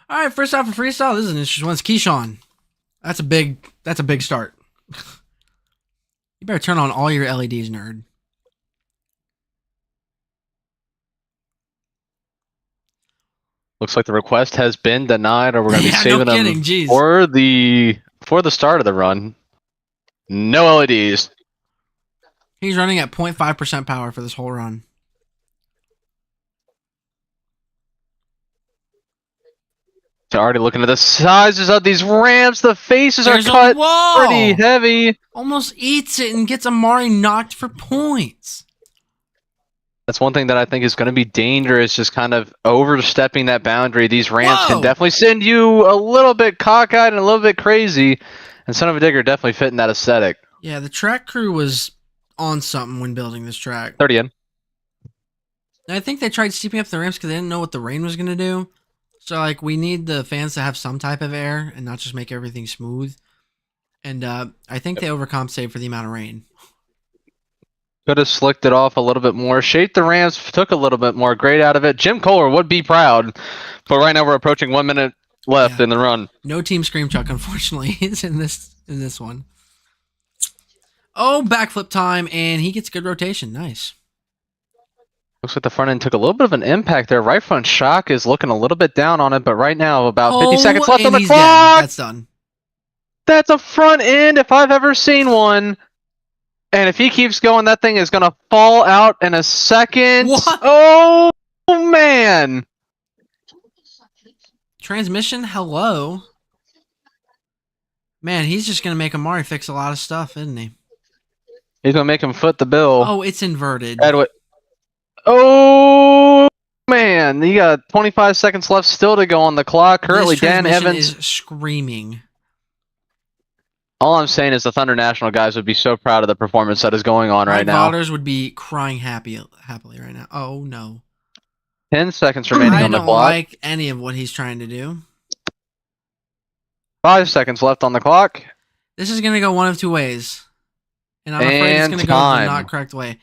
All right, first off for freestyle, this is an interesting one. It's Keyshawn. That's a big start. You better turn on all your LEDs, nerd. Looks like the request has been denied, or we're gonna be Yeah, saving no kidding, them jeez. for the start of the run. No LEDs. He's running at 0.5% power for this whole run. They're already looking at the sizes of these ramps. The faces There's are a cut wall! pretty heavy. Almost eats it and gets Amari knocked for points. That's one thing that I think is going to be dangerous, just kind of overstepping that boundary. These ramps Whoa! can definitely send you a little bit cockeyed and a little bit crazy. And Son of a Digger definitely fitting that aesthetic. Yeah, the track crew was on something when building this track. 30 in. And I think they tried steeping up the ramps because they didn't know what the rain was going to do. So, like, we need the fans to have some type of air and not just make everything smooth. And I think they overcompensate for the amount of rain. Could have slicked it off a little bit more. Shaped the ramps, took a little bit more grade out of it. Jim Kohler would be proud. But right now we're approaching 1 minute left in the run. No Team Scream Chuck, unfortunately, is in this one. Oh, backflip time, and he gets good rotation. Nice. Looks like the front end took a little bit of an impact there. Right front shock is looking a little bit down on it, but right now about 50 seconds left on the he's clock. Dead. That's done. That's a front end if I've ever seen one. And if he keeps going, that thing is going to fall out in a second. What? Oh, man. Transmission, hello. Man, he's just going to make Amari fix a lot of stuff, isn't he? He's going to make him foot the bill. Oh, it's inverted. Edwin. Oh, man. You got 25 seconds left still to go on the clock. Currently, This Dan transmission Evans. is screaming. All I'm saying is the Thunder National guys would be so proud of the performance that is going on right now. Voters would be crying happily right now. Oh, no. 10 seconds remaining on the I don't clock. like any of what he's trying to do. 5 seconds left on the clock. This is going to go one of two ways. And I'm afraid it's going to go the not correct way.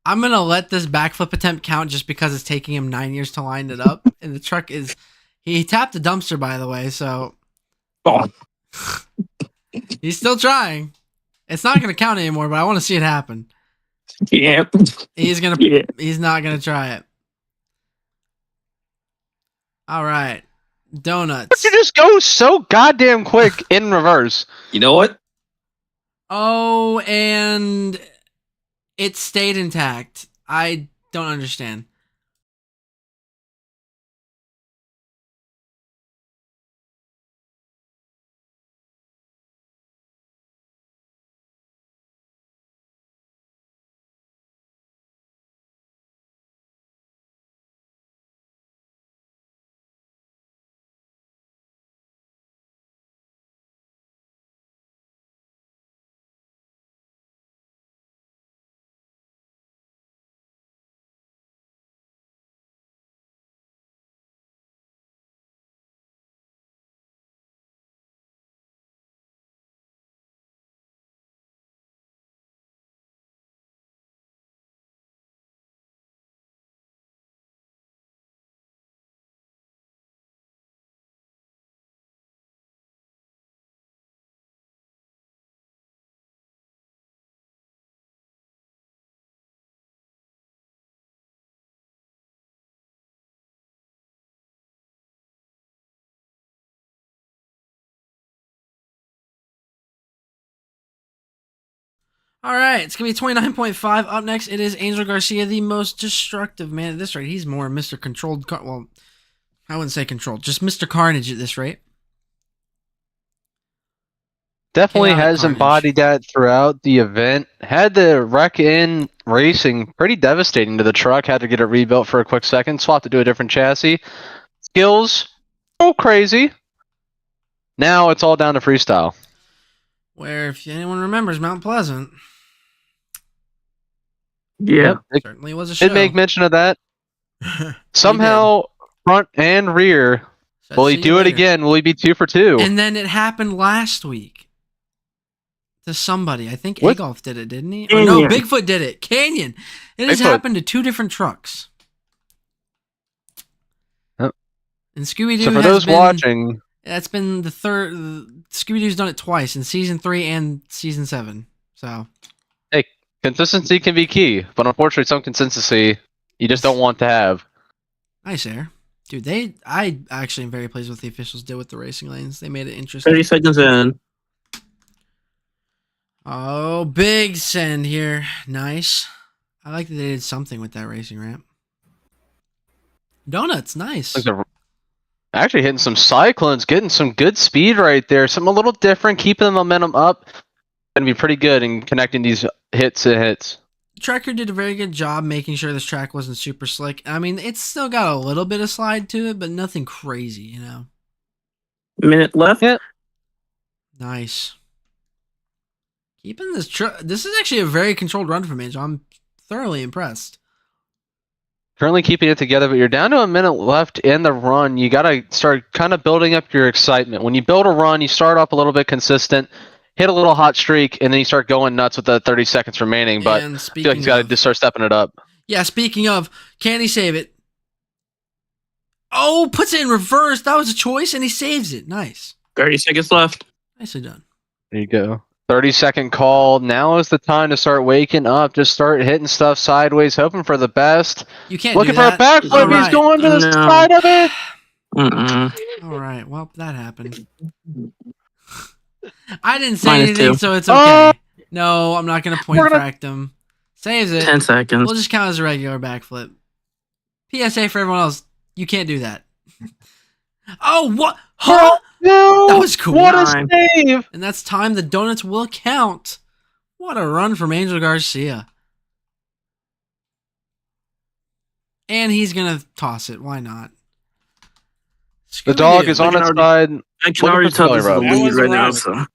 I'm going to let this backflip attempt count just because it's taking him 9 years to line it up. And the truck is... He tapped the dumpster, by the way, so... Oh. He's still trying. It's not going to count anymore, but I want to see it happen. Yeah. He's going to... Yeah. He's not going to try it. All right. Donuts. But you just go so goddamn quick in reverse. You know what? Oh, and it stayed intact. I don't understand. All right, it's going to be 29.5. Up next, it is Angel Garcia, the most destructive man at this rate. He's more Mr. Controlled. Well, I wouldn't say controlled, just Mr. Carnage at this rate. Definitely Chaotic has Carnage. embodied that throughout the event. Had the wreck in racing pretty devastating to the truck. Had to get it rebuilt for a quick second. Swapped it to a different chassis. Skills, oh crazy. Now it's all down to freestyle. Where, if anyone remembers, Mount Pleasant Yeah. Yep, certainly was a show. did make mention of that. Somehow, front and rear. Said, Will he "See you do it later." again? Will he be 2 for 2? And then it happened last week to somebody. I think What? Agolf did it, didn't he? Or no, Canyon. Bigfoot did it. Canyon. It has Bigfoot. happened to two different trucks. Yep. And Scooby Doo So for has those been watching, that's been the third. Scooby Doo's done it twice in season 3 and season 7. So hey, consistency can be key, but unfortunately, some consistency you just don't want to have. nice air, dude. I actually am very pleased with what the officials did with the racing lanes. They made it interesting. 30 seconds in. Oh, big send here. Nice. I like that they did something with that racing ramp. Donuts, nice. Like they're actually hitting some cyclones, getting some good speed right there. Something a little different, keeping the momentum up. Gonna be pretty good in connecting these hits to hits. Tracker did a very good job making sure this track wasn't super slick. I mean, it's still got a little bit of slide to it, but nothing crazy, you know. Minute left. Yeah. Nice. Keeping this this is actually a very controlled run from Angel. I'm thoroughly impressed. Currently keeping it together, but you're down to a minute left in the run. You gotta start kind of building up your excitement. When you build a run, you start off a little bit consistent, hit a little hot streak, and then you start going nuts with the 30 seconds remaining. But And I feel like he's got to just start stepping it up. Yeah, speaking of, can he save it? Oh, puts it in reverse. That was a choice, and he saves it. Nice. 30 seconds left. Nicely done. There you go. 30-second call. Now is the time to start waking up. Just start hitting stuff sideways, hoping for the best. You can't Looking do for that. a backflip. All He's right. going to the No. side of it. All right. Well, that happened. I didn't say -2. anything, so it's okay. No, I'm not going to point fract him. Saves it. 10 seconds. We'll just count as a regular backflip. PSA for everyone else. You can't do that. Oh, what? Huh? No. That was cool. What a Time. save. And that's time. The donuts will count. What a run from Angel Garcia. And he's going to toss it. Why not? The dog Scooby-Doo. is on I can its already- side. I can Looking already for tell this is the Scully Rob. lead That right now. was So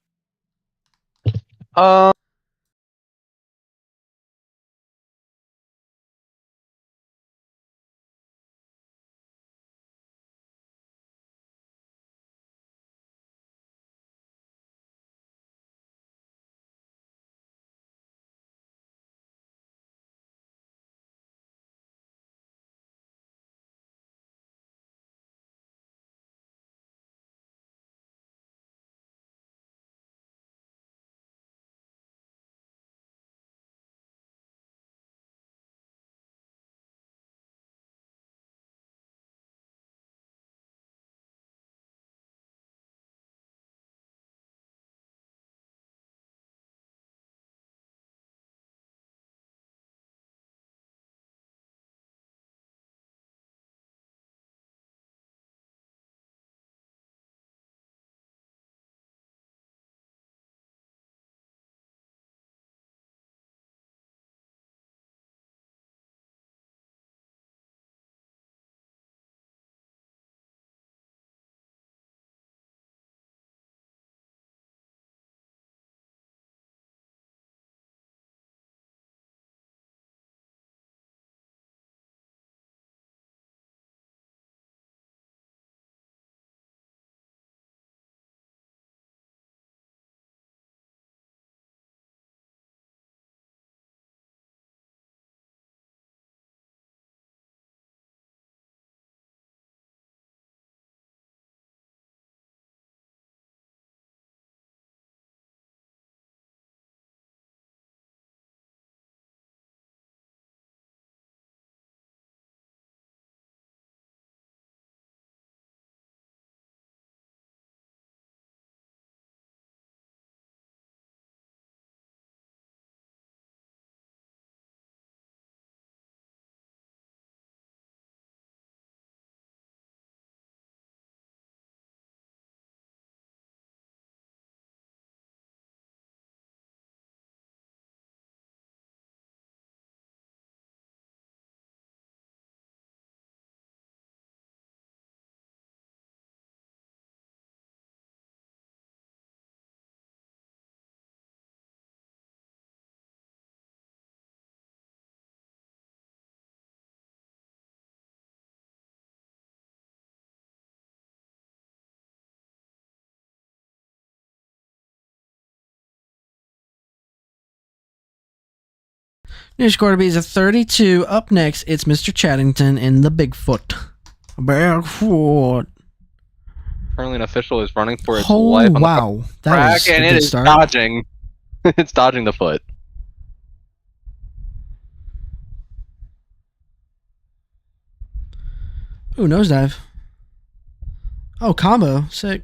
New score to be is a 32. Up next, it's Mr. Chattington and the Bigfoot. Bigfoot. currently an official is running for its Oh life on the wow, that track, was and a it good is start. dodging. It's dodging the foot. Ooh, nosedive. Oh, combo, sick.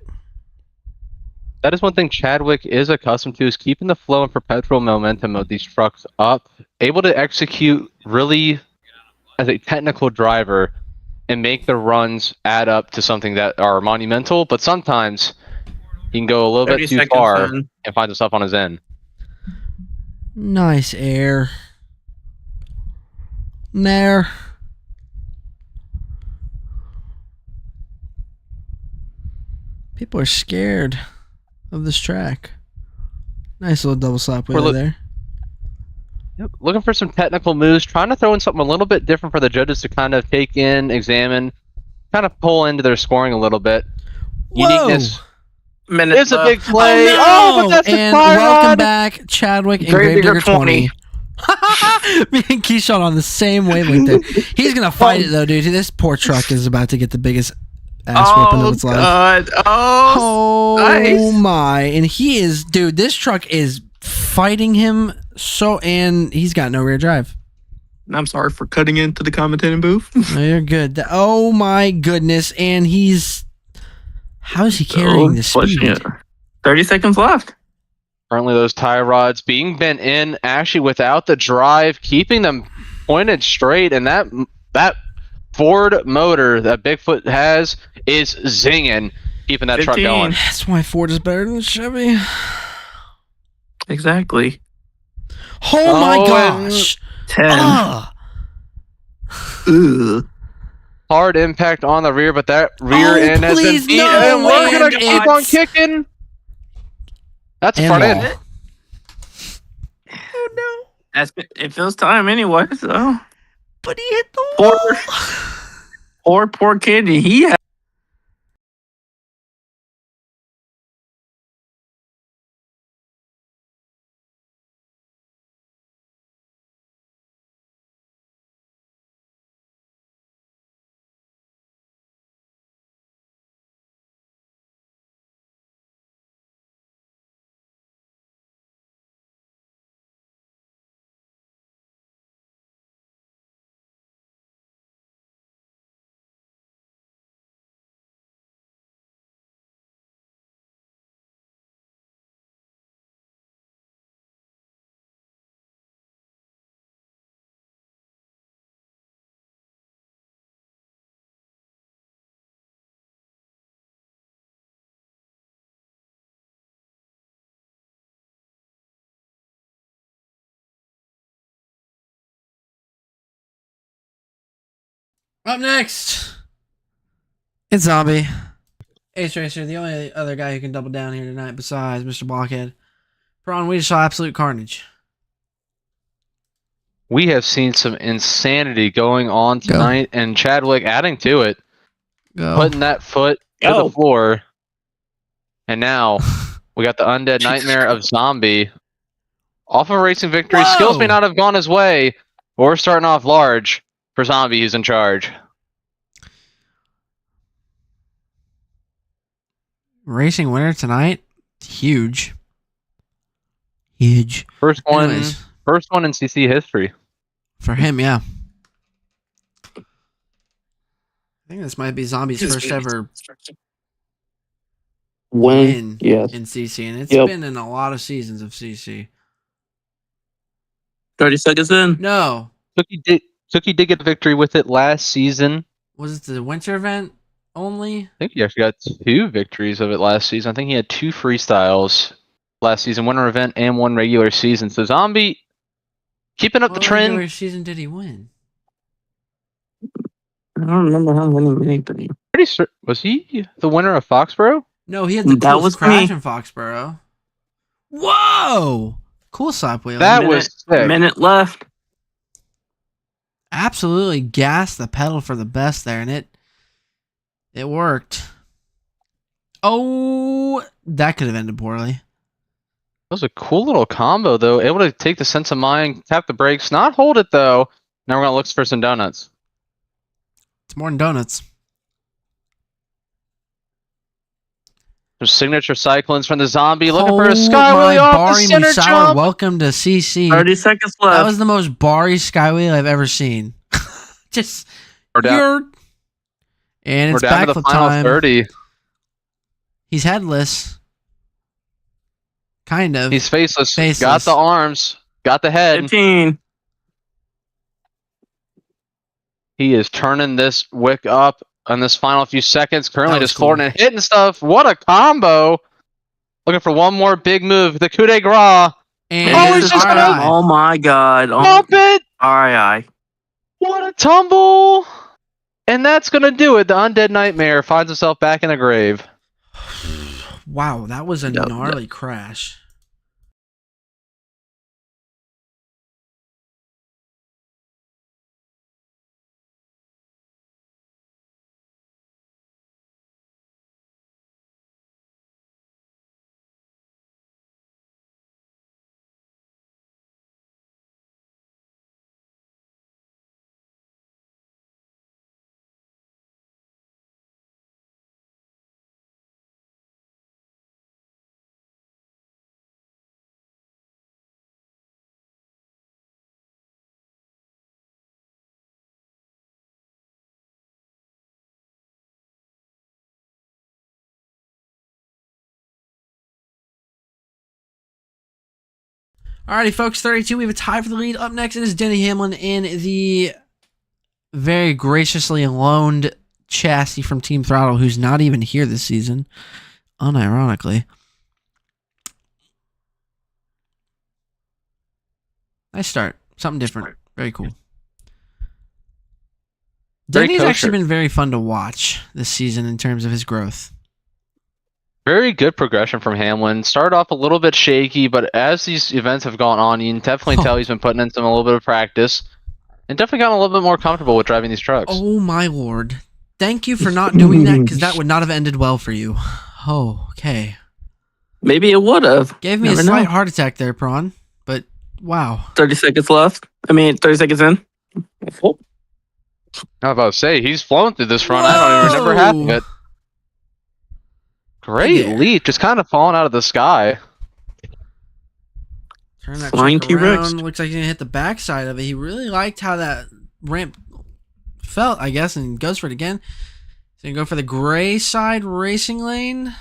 That is one thing Chadwick is accustomed to, is keeping the flow and perpetual momentum of these trucks up, able to execute really as a technical driver and make the runs add up to something that are monumental, but sometimes he can go a little 30 bit too seconds far in. and find himself on his end. Nice air. Nair. People are scared of this track. Nice little double slap wheeler there. Yep. Looking for some technical moves, trying to throw in something a little bit different for the judges to kind of take in, examine, kind of pull into their scoring a little bit. Whoa! Uniqueness Minute is a left. big play. Oh, no! But that's And a tie welcome rod. back, Chadwick and Gravedigger Gravedigger 20. Me and Keyshawn on the same wavelength there. He's gonna fight it though, dude. This poor truck is about to get the biggest ass whooping of its life. God. Oh, Oh nice. my! And he is, dude. This truck is fighting him so, and he's got no rear drive. I'm sorry for cutting into the commentating booth. No, you're good. Oh my goodness! And he's, how is he carrying the Pushing speed? it. 30 seconds left. Currently, those tie rods being bent in, actually without the drive, keeping them pointed straight, and that Ford motor that Bigfoot has is zinging, keeping that truck 15. going. That's why Ford is better than Chevy. Exactly. Oh my Oh, and gosh! 10. Ah! Ugh. Hard impact on the rear, but that rear Oh, end has been please, beat, no, and we're gonna and keep on it's- kicking. That's a And front wall. end. Oh no! It feels time anyway, so. But he hit the Poor, poor Candy. He had. Up next, it's Zombie. Ace Racer, the only other guy who can double down here tonight besides Mr. Blockhead. Prawn, we just saw absolute carnage. We have seen some insanity going on Go. tonight, and Chadwick adding to it, Go. putting that foot to Go. the floor. And now we got the undead nightmare of Zombie off of a racing victory. Whoa. Skills may not have gone his way, but we're starting off large for Zombie, who's in charge. Racing winner tonight. Huge. Huge. First one Anyways, in CC history. for him, yeah. I think this might be Zombie's first ever win Yes. in CC, and it's Yep. been in a lot of seasons of CC. 30 seconds in. No. Cookie did get a victory with it last season. Was it the winter event only? I think he actually got 2 victories of it last season. I think he had 2 freestyles last season, winter event and 1 regular season. So Zombie keeping up What the trend. regular season did he win? I don't remember how winning anything. Pretty sure, was he the winner of Foxborough? No, he had the That coolest was crash me. in Foxborough. Whoa! Cool side wheel. That was sick. Minute left. Absolutely gassed the pedal for the best there, and it worked. Oh, that could have ended poorly. That was a cool little combo, though. Able to take the sense of mind, tap the brakes, not hold it, though. Now we're going to look for some donuts. It's more than donuts. There's signature cyclones from the zombie. Looking for a Oh sky my wheel off the Bari center Musawa, jump. welcome to CC. 30 seconds That left. was the most Bari skywheel I've ever seen. Just We're down, and we're it's down to the backflip final time. 30. He's headless. Kind of. He's faceless. Got Faceless. the arms. Got the head. 15. He is turning this wick up in this final few seconds. Currently That was just floating cool. and hitting stuff. What a combo. Looking for one more big move. The coup de grace. And Oh, it's he's just RI. gonna- Oh my god. Oh, Bump it. RII. What a tumble. And that's going to do it. The undead nightmare finds himself back in the grave. Wow, that was a Yep. gnarly crash. Alrighty, folks, 32. We have a tie for the lead. Up next, it is Denny Hamlin in the very graciously loaned chassis from Team Throttle, who's not even here this season, unironically. Nice start. Something different. Very cool. Very Denny's kosher. actually been very fun to watch this season in terms of his growth. Very good progression from Hamlin. Started off a little bit shaky, but as these events have gone on, you can definitely tell he's been putting in a little bit of practice. And definitely gotten a little bit more comfortable with driving these trucks. Oh my lord. Thank you for not doing that, because that would not have ended well for you. Oh, okay. Maybe it would have. Gave me Never a slight know. heart attack there, Prawn. But wow. 30 seconds left. 30 seconds in. Oh, I was about to say, he's flown through this run. I don't even remember half of Whoa. it. Great Yeah. leap, just kind of falling out of the sky. Turn that Flying truck T-Rex. around. Looks like he's gonna hit the backside of it. He really liked how that ramp felt, I guess, and goes for it again. He's gonna go for the gray side racing lane.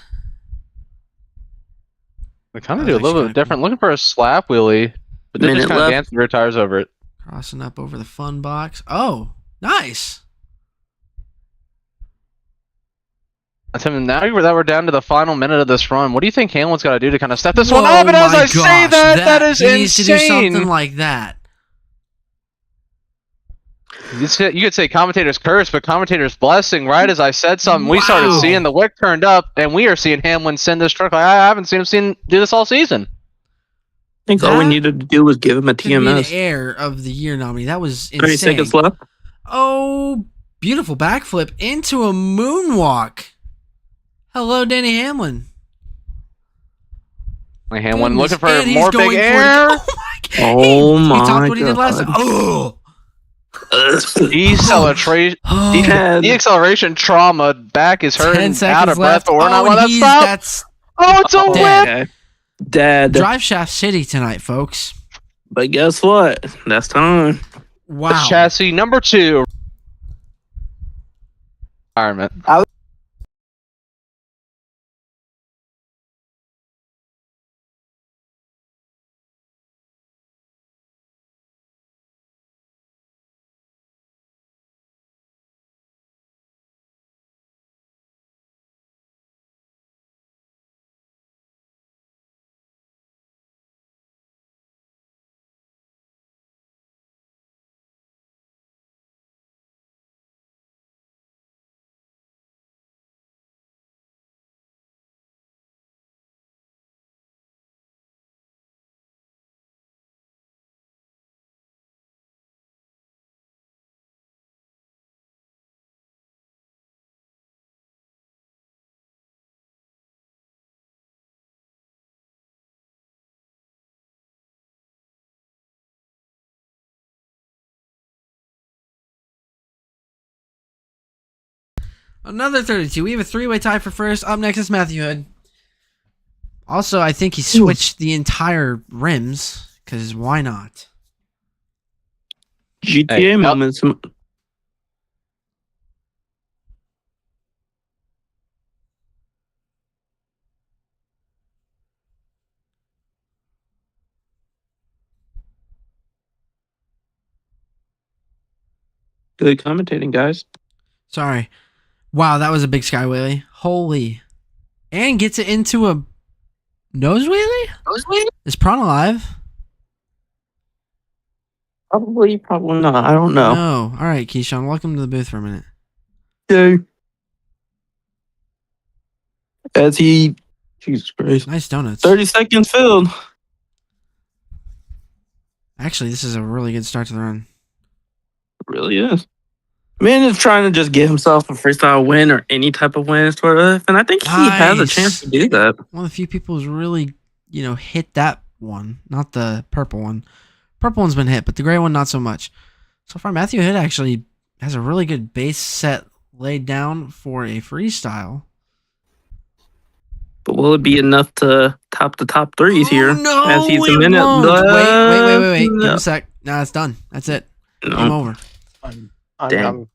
We kind That of do a was little actually bit kinda different, looking for a slap wheelie, but then just Minute kind of left. dancing rear tires over it. Crossing up over the fun box. Oh, nice. Tim, now that we're down to the final minute of this run, what do you think Hamlin's got to do to kind of step this one Whoa, up? And as my I say gosh, that is he needs to do insane. something like that. You could say commentator's curse, but commentator's blessing. Right as I said something, we started Wow. seeing the wick turned up, and we are seeing Hamlin send this truck like I haven't seen him do this all season. I think all we That needed to do was give him a Could be an TMS. air of the year nominee. That was 30 insane. seconds left. Oh, beautiful backflip into a moonwalk. Hello, Danny Hamlin. Like Hamlin Goodness, looking for and he's more going big for it. air. Oh my! Oh He topped my what he did last God. time. Oh, Deceleration, Dad. deceleration trauma. Back is 10 hurting, seconds out of breath, left. but we're not and letting that stop. That's Oh, it's a dead. whip. Dad. Drive Shaft City tonight, folks. But guess what? That's time. Wow. Chassis number 2. Environment. Another 32. We have a three-way tie for first. Up next is Matthew Hood. Also, I think he switched the entire rims because why not? GTA Hey, moments. Good commentating, guys. Sorry. Wow, that was a big sky wheelie. Holy. And gets it into a nose wheelie? Is Prawn alive? Probably not. I don't know. No. All right, Keyshawn, welcome to the booth for a minute. Okay. As he, Jesus Christ, Nice donuts. 30 seconds filled. Actually, this is a really good start to the run. It really is. Man is trying to just get himself a freestyle win or any type of win, sort of. And I think he has a chance to do that. One of the few people who's really, hit that one, not the purple one. Purple one's been hit, but the gray one not so much. So far, Matthew Hood actually has a really good base set laid down for a freestyle. But will it be enough to top the top threes here? No, as he's a it minute won't. left. Wait. Give him No. a sec. Nah, it's done. That's it. No. Game over. I'm Damn.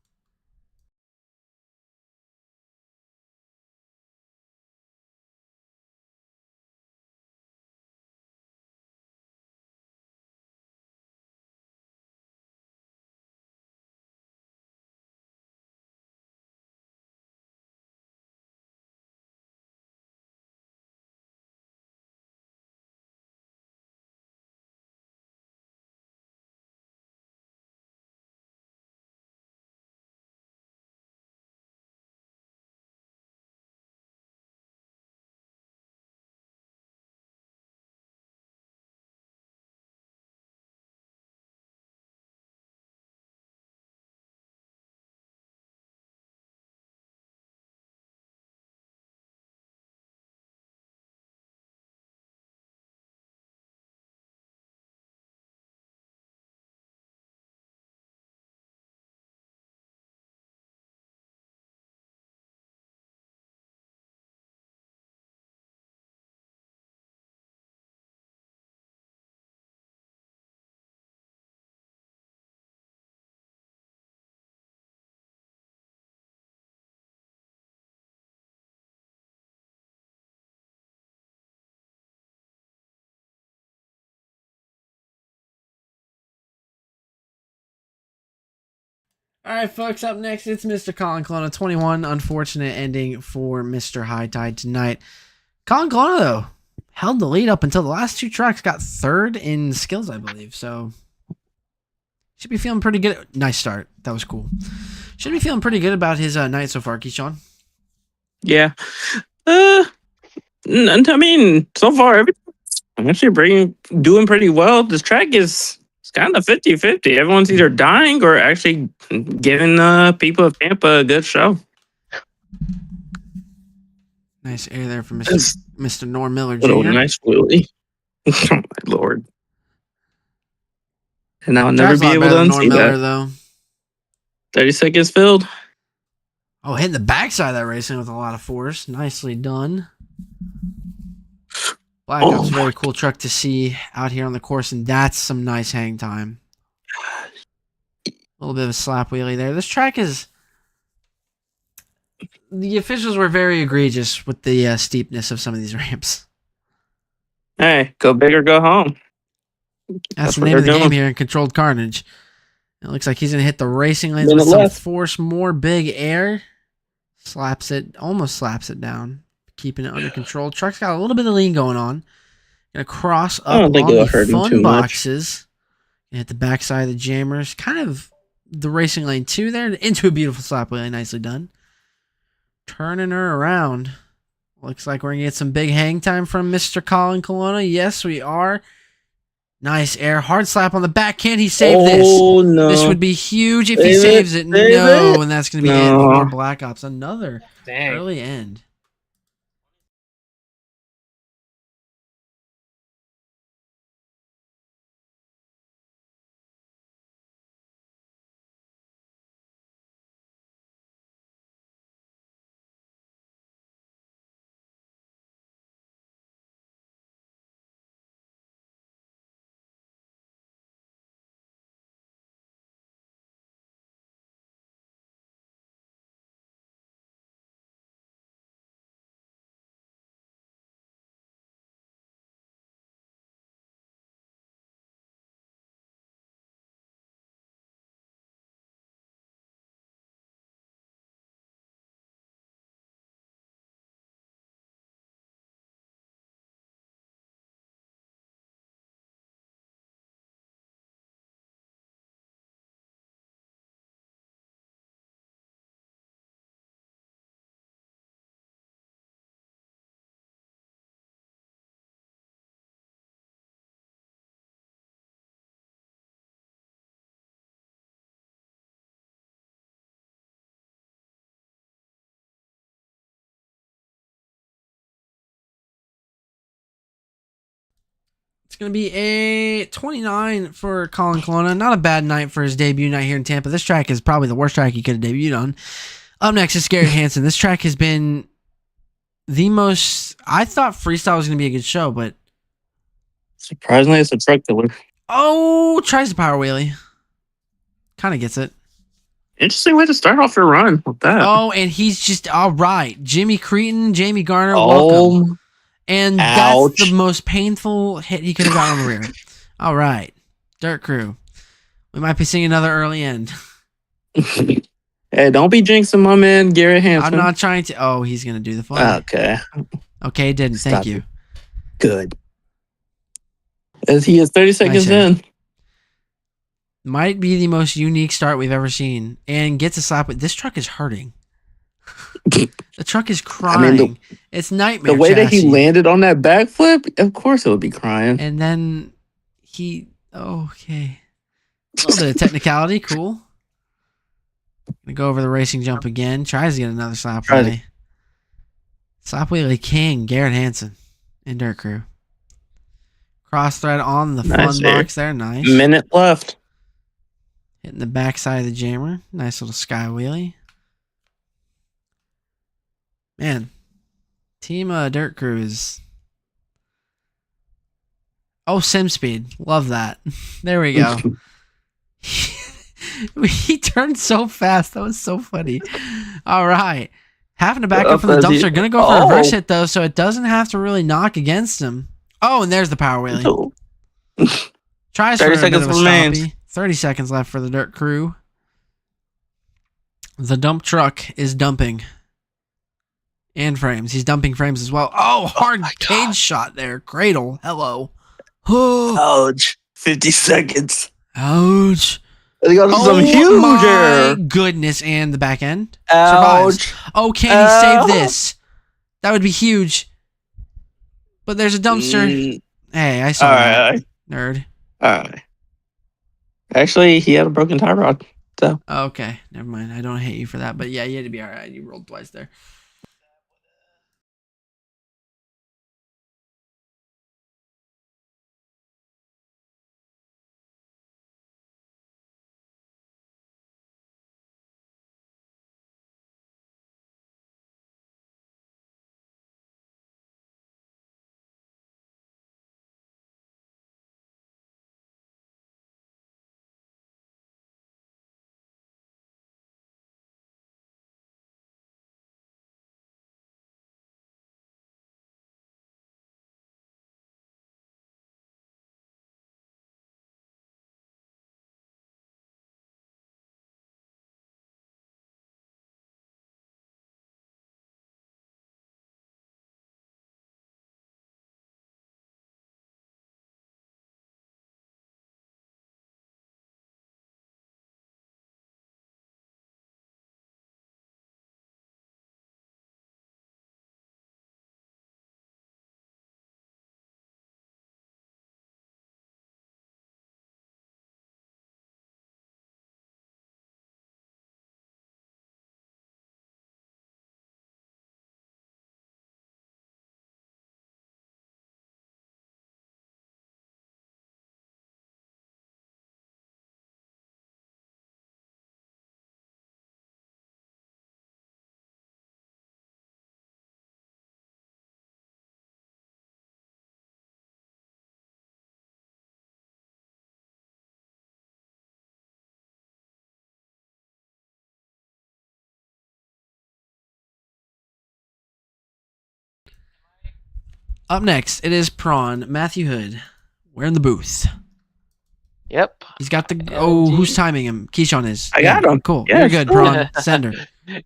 All right, folks, up next, it's Mr. Colin Colonna, 21. Unfortunate ending for Mr. High Tide tonight. Colin Colonna, though, held the lead up until the last two tracks, got third in skills, I believe. So, should be feeling pretty good. Nice start. That was cool. Should be feeling pretty good about his night so far, Keyshawn. Yeah. I mean, so far, I'm actually doing pretty well. This track is it's kind of 50-50. Everyone's either dying or actually giving people of Tampa a good show. Nice air there from It's Mr. Norm Miller a little Jr. nice Willie. Oh my lord. And I'll never Drives a be lot able better to than Norm unsee Miller, that. though. 30 seconds filled. Oh, hitting the backside of that racing with a lot of force. Nicely done. Black Ops, very cool truck to see out here on the course, and that's some nice hang time. A little bit of a slap wheelie there. This track is... The officials were very egregious with the steepness of some of these ramps. Hey, go big or go home. That's the what name of the they're game doing. here in Controlled Carnage. It looks like he's going to hit the racing lanes Minute with some left. force, more big air. Slaps it, almost slaps it down. Keeping it under control. Truck's got a little bit of lean going on. Gonna cross I up don't think on it'll the hurt him fun too much. boxes. And hit the backside of the jammers. Kind of the racing lane 2 there. Into a beautiful slap wheelie. Nicely done. Turning her around. Looks like we're going to get some big hang time from Mr. Colin Colonna. Yes, we are. Nice air. Hard slap on the back. Can he save this? No. This would be huge if he Save it, saves it. save No, it. and that's going to be No. it for Black Ops. Another Dang. early end. It's going to be a 29 for Colin Colonna. Not a bad night for his debut night here in Tampa. This track is probably the worst track he could have debuted on. Up next is Garrett Hansen. This track has been the most... I thought freestyle was going to be a good show, but... Surprisingly, it's a truck killer. Oh, tries the power wheelie. Kind of gets it. Interesting way to start off your run with that. Oh, and he's just... All right. Jimmy Cretin, Jamie Garner, welcome. And ouch. that's the most painful hit he could have got on the rear. All right. Dirt Crew. We might be seeing another early end. Hey, don't be jinxing my man, Garrett Hansen. I'm not trying to... Oh, he's going to do the fly. Okay. Okay, didn't. Stop Thank you. it. Good. As he is 30 seconds hit. in. Might be the most unique start we've ever seen. And gets a slap with... This truck is hurting. The truck is crying. It's nightmare The way that chassis. he landed on that backflip, of course it would be crying. And then he... Okay. A little bit of technicality. Cool. Gonna go over the racing jump again. Tries to get another slap wheelie. Slap wheelie king, Garrett Hansen in Dirt Crew. Cross thread on the Nice, fun box there. Nice. Minute left. Hitting the backside of the jammer. Nice little sky wheelie. Man. Team Dirt Crew is... Oh, sim speed. Love that. There we go. He turned so fast. That was so funny. All right. Having to back up from the dumpster. Going to go for a reverse hit, though, so it doesn't have to really knock against him. Oh, and there's the power wheelie. Tries for 30 a bit seconds of a remains. stoppie. 30 seconds left for the Dirt Crew. The dump truck is dumping. And frames. He's dumping frames as well. Oh, hard cage shot there. Cradle. Hello. Oh, Ouch. 50 seconds. ouch. They got some huge my error. goodness. And the back end. Ouch. Survives. Oh, can he save this? That would be huge. But there's a dumpster. Hey, I saw that. Alright. Nerd. Alright. Actually, he had a broken tie rod. So. Okay, never mind. I don't hate you for that. But yeah, you had to be alright. You rolled twice there. Up next, it is Prawn, Matthew Hood. We're in the booth. Yep. He's got the... Oh, who's timing him? Keyshawn is. I got him. Cool. Yeah, You're good, sure. Prawn. Sender.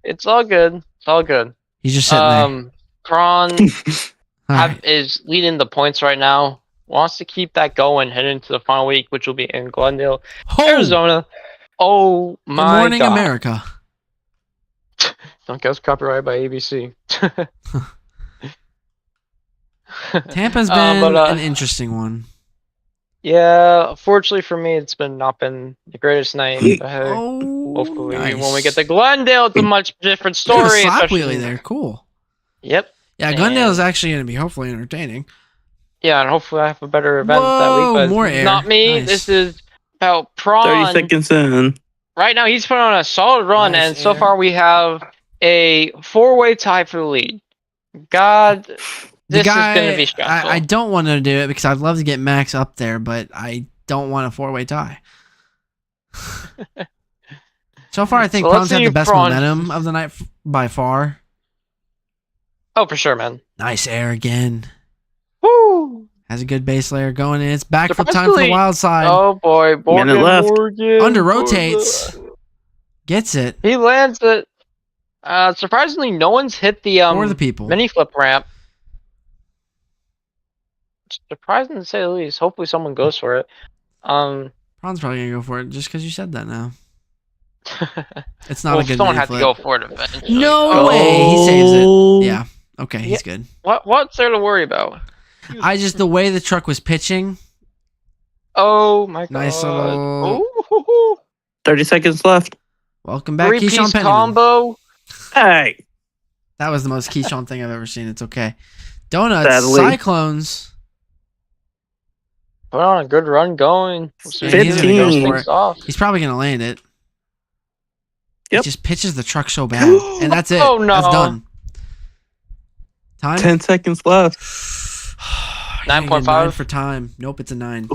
It's all good. It's all good. He's just sitting there. Kron All right. is leading the points right now. Wants to keep that going heading into the final week, which will be in Glendale, Arizona. Oh Good my morning, god. America. Don't get us copyrighted by ABC. Tampa's been an interesting one. Yeah, fortunately for me, it's not been the greatest night. But hey, Oh, hopefully, nice. when we get to Glendale, it's a much different Look at the story. slap especially- wheelie there. Cool. Yep. Yeah, Glendale is actually going to be hopefully entertaining. Yeah, and hopefully I have a better event that Whoa, week. But more this is air. not me. Nice. This is about 30 Prawn. seconds in. Right now, he's put on a solid run, Nice and so air. far we have a 4-way tie for the lead. God, The this guy, is going to be stressful. I don't want to do it because I'd love to get Max up there, but I don't want a 4-way tie. So far, I think So let's Prawn's had see the best Prawn- momentum of the night by far. Oh, for sure, man. Nice air again. Woo! Has a good base layer going in. It's backflip time for the Surprisingly- wild side. Oh boy, Morgan, Minute left. Morgan. Under rotates. Gets it. He lands it. Surprisingly, no one's hit the For the people. mini flip ramp. Surprising to say the least. Hopefully, someone goes for it. Prawn's probably going to go for it just because you said that now. It's not well, a good someone mini had flip. to go for it eventually. No Oh. way. He saves it. Oh. Yeah. Okay, he's good. What's there to worry about? The way the truck was pitching. Oh my god. Nice little- Ooh. 30 seconds left. Welcome back, Three-piece Keyshawn Penniman. combo. Hey. That was the most Keyshawn thing I've ever seen. It's okay. Donuts, Sadly. Cyclones. Put on a good run going. We'll see if he 15. goes things off. He's probably going to land it. Yep. He just pitches the truck so bad. And that's it. Oh, no. That's done. Time? 10 seconds left. 9.5. 9 for time. Nope, it's a 9.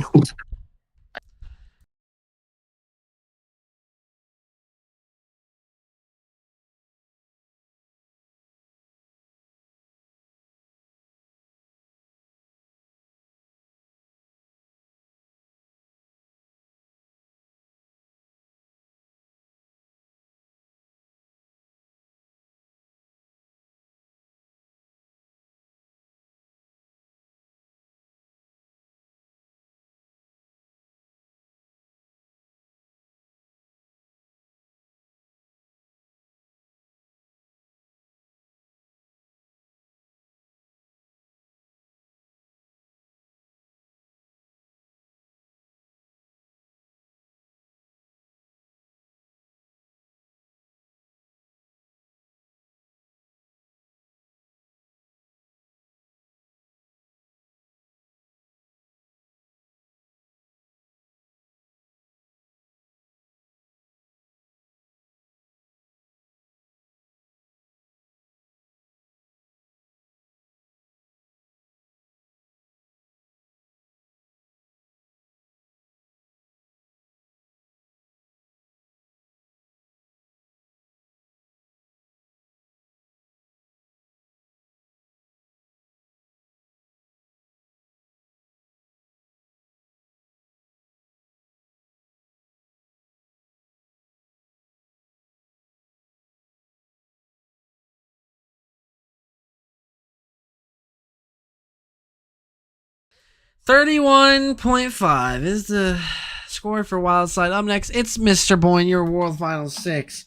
$31.5 is the score for Wildside. Up next, it's Mr. Boyne, your World Finals 6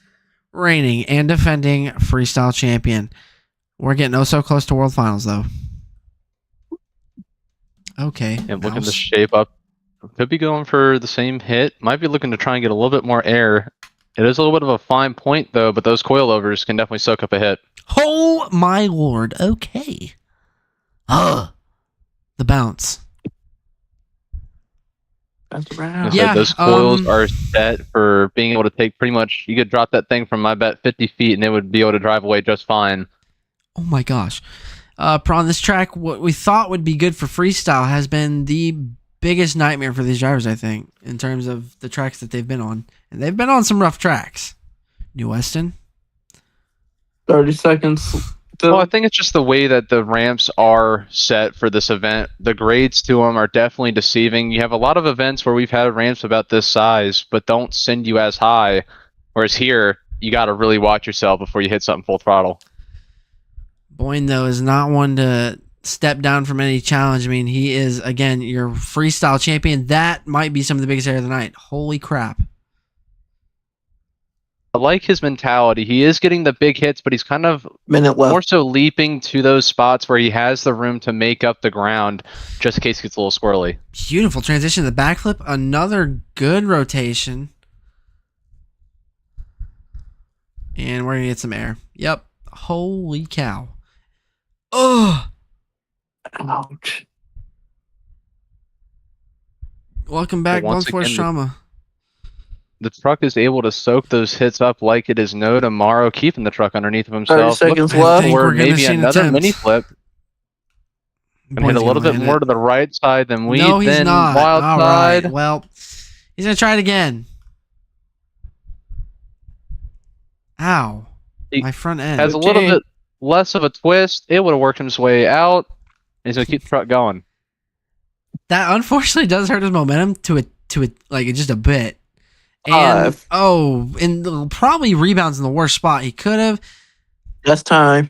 reigning and defending freestyle champion. We're getting so close to World Finals, though. Okay. And looking to mouse. shape up. Could be going for the same hit. Might be looking to try and get a little bit more air. It is a little bit of a fine point, though, but those coilovers can definitely soak up a hit. Oh, my lord. Okay. The bounce. That's I around. said Yeah, those coils are set for being able to take pretty much. You could drop that thing from, I bet, 50 feet, and it would be able to drive away just fine. Oh, my gosh. Prawn, this track, what we thought would be good for freestyle has been the biggest nightmare for these drivers, I think, in terms of the tracks that they've been on. And they've been on some rough tracks. New Weston. 30 seconds. Well, I think it's just the way that the ramps are set for this event. The grades to them are definitely deceiving. You have a lot of events where we've had ramps about this size, but don't send you as high. Whereas here, you got to really watch yourself before you hit something full throttle. Boyne, though, is not one to step down from any challenge. I mean, he is, again, your freestyle champion. That might be some of the biggest air of the night. Holy crap. I like his mentality. He is getting the big hits, but he's kind of Minute left. more so leaping to those spots where he has the room to make up the ground just in case it gets a little squirrely. Beautiful transition to the backflip. Another good rotation. And we're going to get some air. Yep. Holy cow. Ugh. Ouch. Welcome back, But once Blunt Force again, Trauma. the truck is able to soak those hits up like it is no tomorrow, keeping the truck underneath of himself. 30 seconds Looking left. I think for we're gonna maybe see an another attempt. mini flip. Gonna hit Boyd's a little bit land more it. to the right side than we. No, he's then not. wild All side. right. Well, he's gonna try it again. Ow! He My front end. Has a little bit less of a twist. It would have worked his way out. He's gonna keep the truck going. That unfortunately does hurt his momentum to it like just a bit. And and probably rebounds in the worst spot he could have. Last time.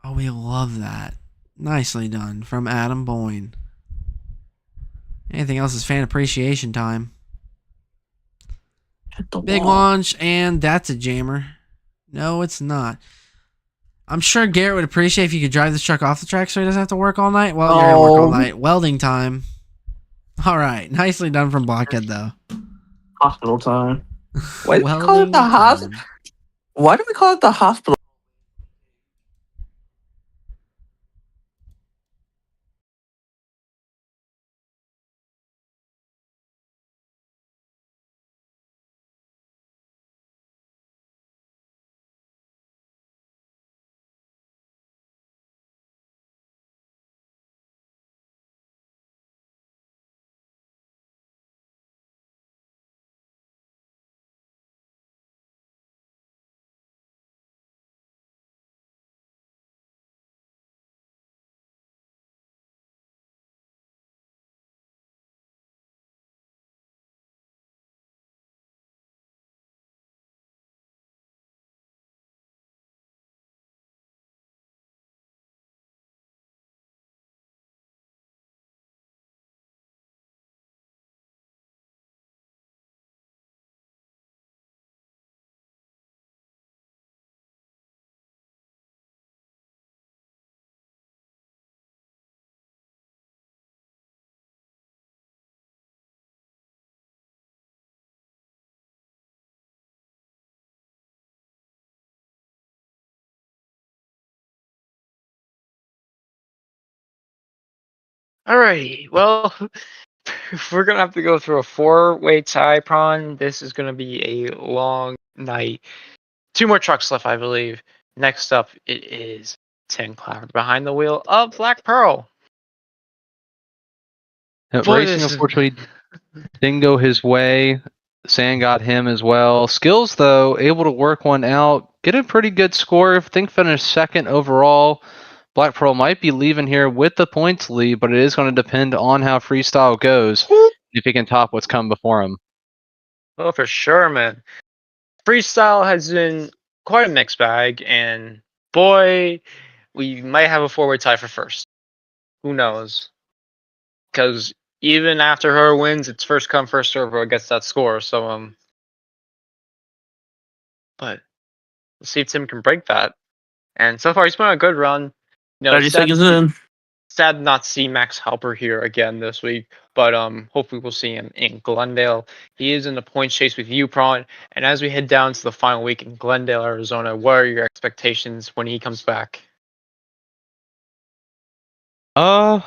Oh, we love that. Nicely done from Adam Boyne. Anything else is fan appreciation time. Hit the Big wall. launch, and that's a jammer. No, it's not. I'm sure Garrett would appreciate if you could drive this truck off the track so he doesn't have to work all night. Well, you're going to work all night. Welding time. All right. Nicely done from Blockhead, though. Hospital time. Why do we call it Welding the hospital? time. Why do we call it the hospital? Alrighty, well, if we're gonna have to go through a 4-way tie, Prawn, this is gonna be a long night. 2 more trucks left, I believe. Next up, it is Tim Cloud behind the wheel of Black Pearl. Boy, Racing, this is- unfortunately, didn't go his way. Sand got him as well. Skills, though, able to work one out. Get a pretty good score. I think finished second overall. Black Pearl might be leaving here with the points lead, but it is going to depend on how freestyle goes. If he can top what's come before him. Oh, for sure, man. Freestyle has been quite a mixed bag, and boy, we might have a 4-way tie for first. Who knows? Because even after her wins, it's first come, first serve who gets that score. So, but let's see if Tim can break that. And so far, he's been on a good run. 30 seconds in. Sad not to see Max Halper here again this week, but hopefully we'll see him in Glendale. He is in the points chase with you, Prawn. And as we head down to the final week in Glendale, Arizona, what are your expectations when he comes back? I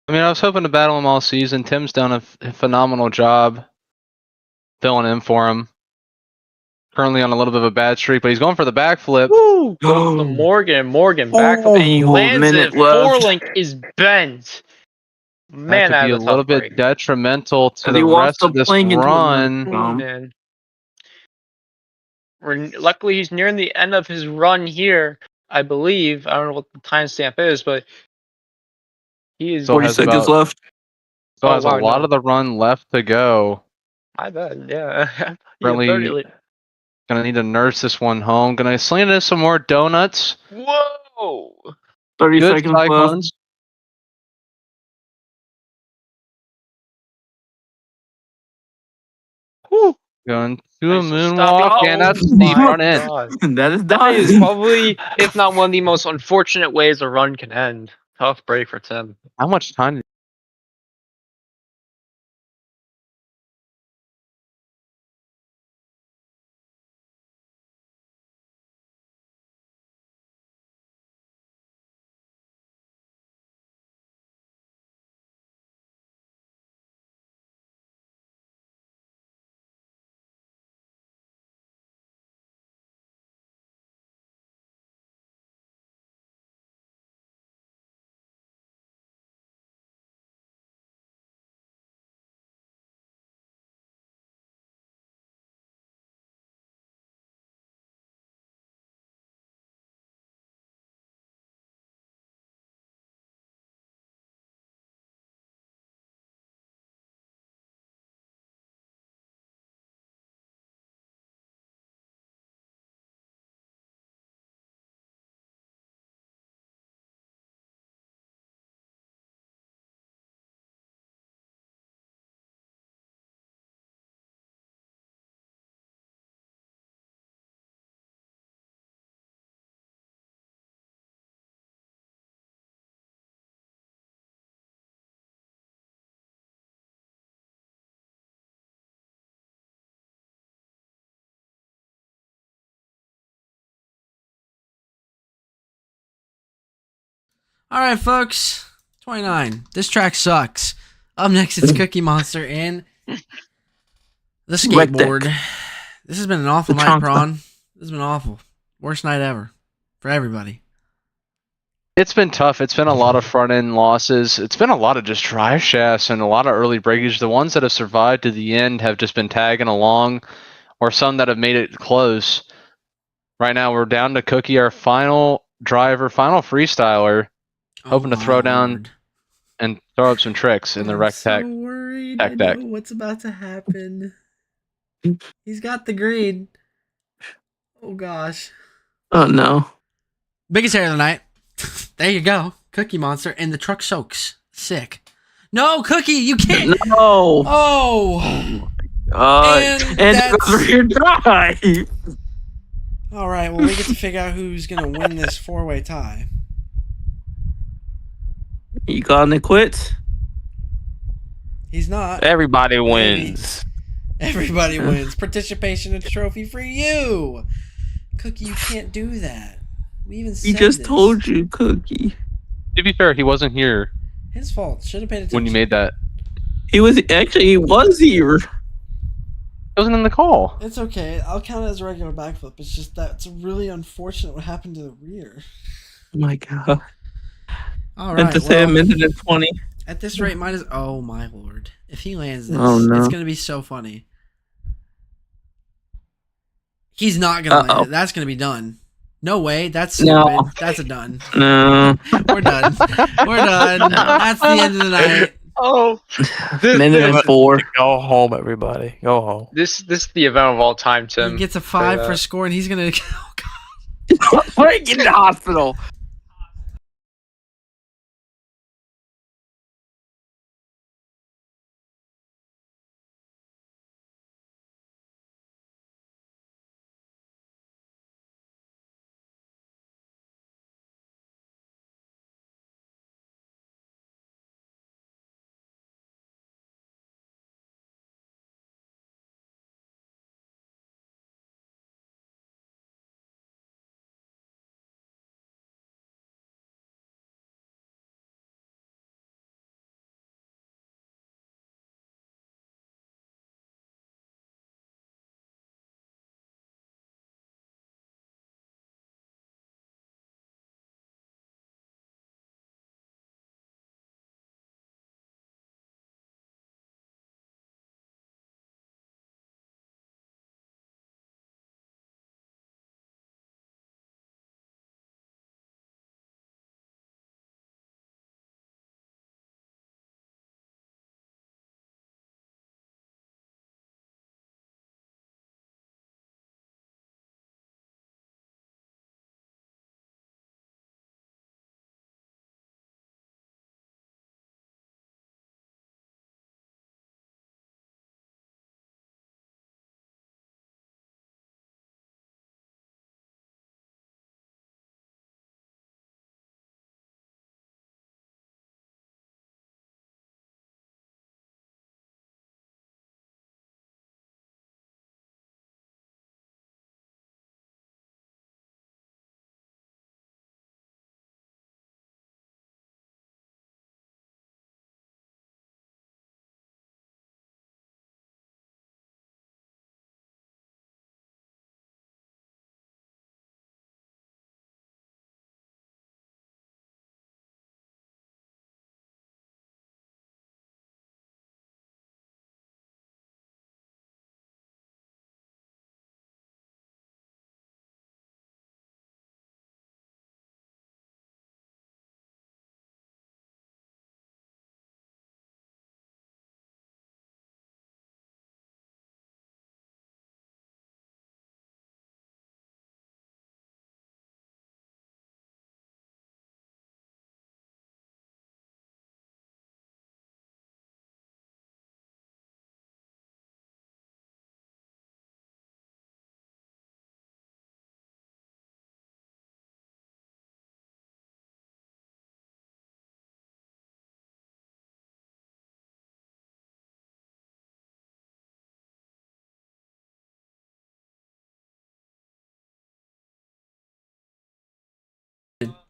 mean, I was hoping to battle him all season. Tim's done a phenomenal job filling in for him. Currently on a little bit of a bad streak, but he's going for the backflip. Woo! Goes to Morgan backflip, and he lands minute it. left. 4-link is bent. Man, That could be a that's little bit detrimental to the rest of this run. Man. Luckily, he's nearing the end of his run here, I believe. I don't know what the timestamp is, but he is. 40 seconds left. Still has a lot of the run left to go. I bet, yeah. Really gonna need to nurse this one home. Gonna sling in some more donuts. Whoa! 30 Good seconds left. cyclones. Whew. Going to a Nice moonwalk, stop. and that's Oh the my front end. God. That is That is done. probably, if not one of the most unfortunate ways a run can end. Tough break for Tim. How much time All right, folks. 29. This track sucks. Up next, it's Cookie Monster and the Wreck skateboard. Deck. This has been an awful The night, trunk. Prawn. This has been awful. Worst night ever for everybody. It's been tough. It's been a lot of front end losses. It's been a lot of just drive shafts and a lot of early breakage. The ones that have survived to the end have just been tagging along, or some that have made it close. Right now, we're down to Cookie, our final driver, final freestyler, hoping to my throw down Lord. and throw up some tricks in the I'm rec so tech. worried. tech I deck. know what's about to happen. He's got the green. Oh gosh. Oh no. Biggest hair of the night. There you go. Cookie Monster and the truck soaks. Sick. No, Cookie, you can't. No. Oh. And that's- it goes for your drive. All right. Well, we get to figure out who's gonna win this four-way tie. You calling it quits? He's not. Everybody Maybe. wins. Everybody wins. Participation and trophy for you. Cookie, you can't do that. We even said He just this. told you, Cookie. To be fair, he wasn't here His fault. Should have paid attention. when you made that. He was here. He wasn't in the call. It's okay. I'll count it as a regular backflip. It's just that it's really unfortunate what happened to the rear. Oh my god. All Meant right. to say a Well, minute and 20. at this rate, might as. Oh my lord! If he lands this, Oh, no. it's gonna be so funny. He's not gonna land it. That's gonna be done. No way. That's stupid. No. That's a done. No. We're done. We're done. That's the end of the night. Oh, Minute and 4. Go home, everybody. Go home. this is the event of all time, Tim. He gets a 5 that. for score, and he's gonna. Oh god. Break in the hospital.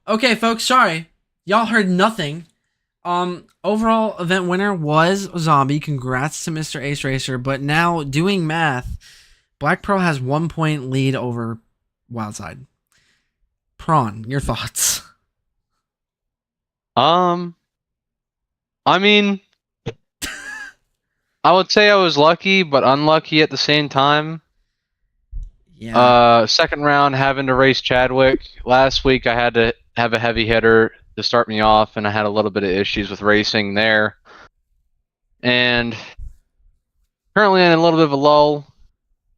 Okay, folks. Sorry. Y'all heard nothing. Overall event winner was Zombie. Congrats to Mr. Ace Racer. But now, doing math, Black Pearl has 1 point lead over Wildside. Prawn, your thoughts? I mean, I would say I was lucky, but unlucky at the same time. Yeah. Second round having to race Chadwick. Last week I had to have a heavy hitter to start me off, and I had a little bit of issues with racing there. And currently in a little bit of a lull,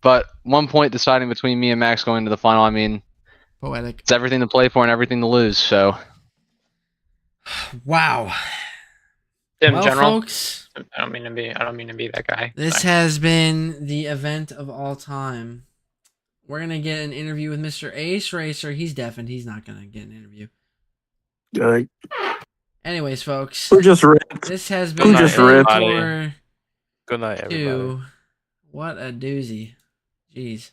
but 1 point deciding between me and Max going to the final. I mean, Poetic. it's everything to play for and everything to lose. So, Wow. In Well, general, folks, I don't mean to be that guy. this has been the event of all time. We're going to get an interview with Mr. Ace Racer. He's deafened. He's not going to get an interview. Anyways, folks, Who just ripped? this has Good been night, Stadium everybody. Tour Good night, everybody. 2. What a doozy. Jeez.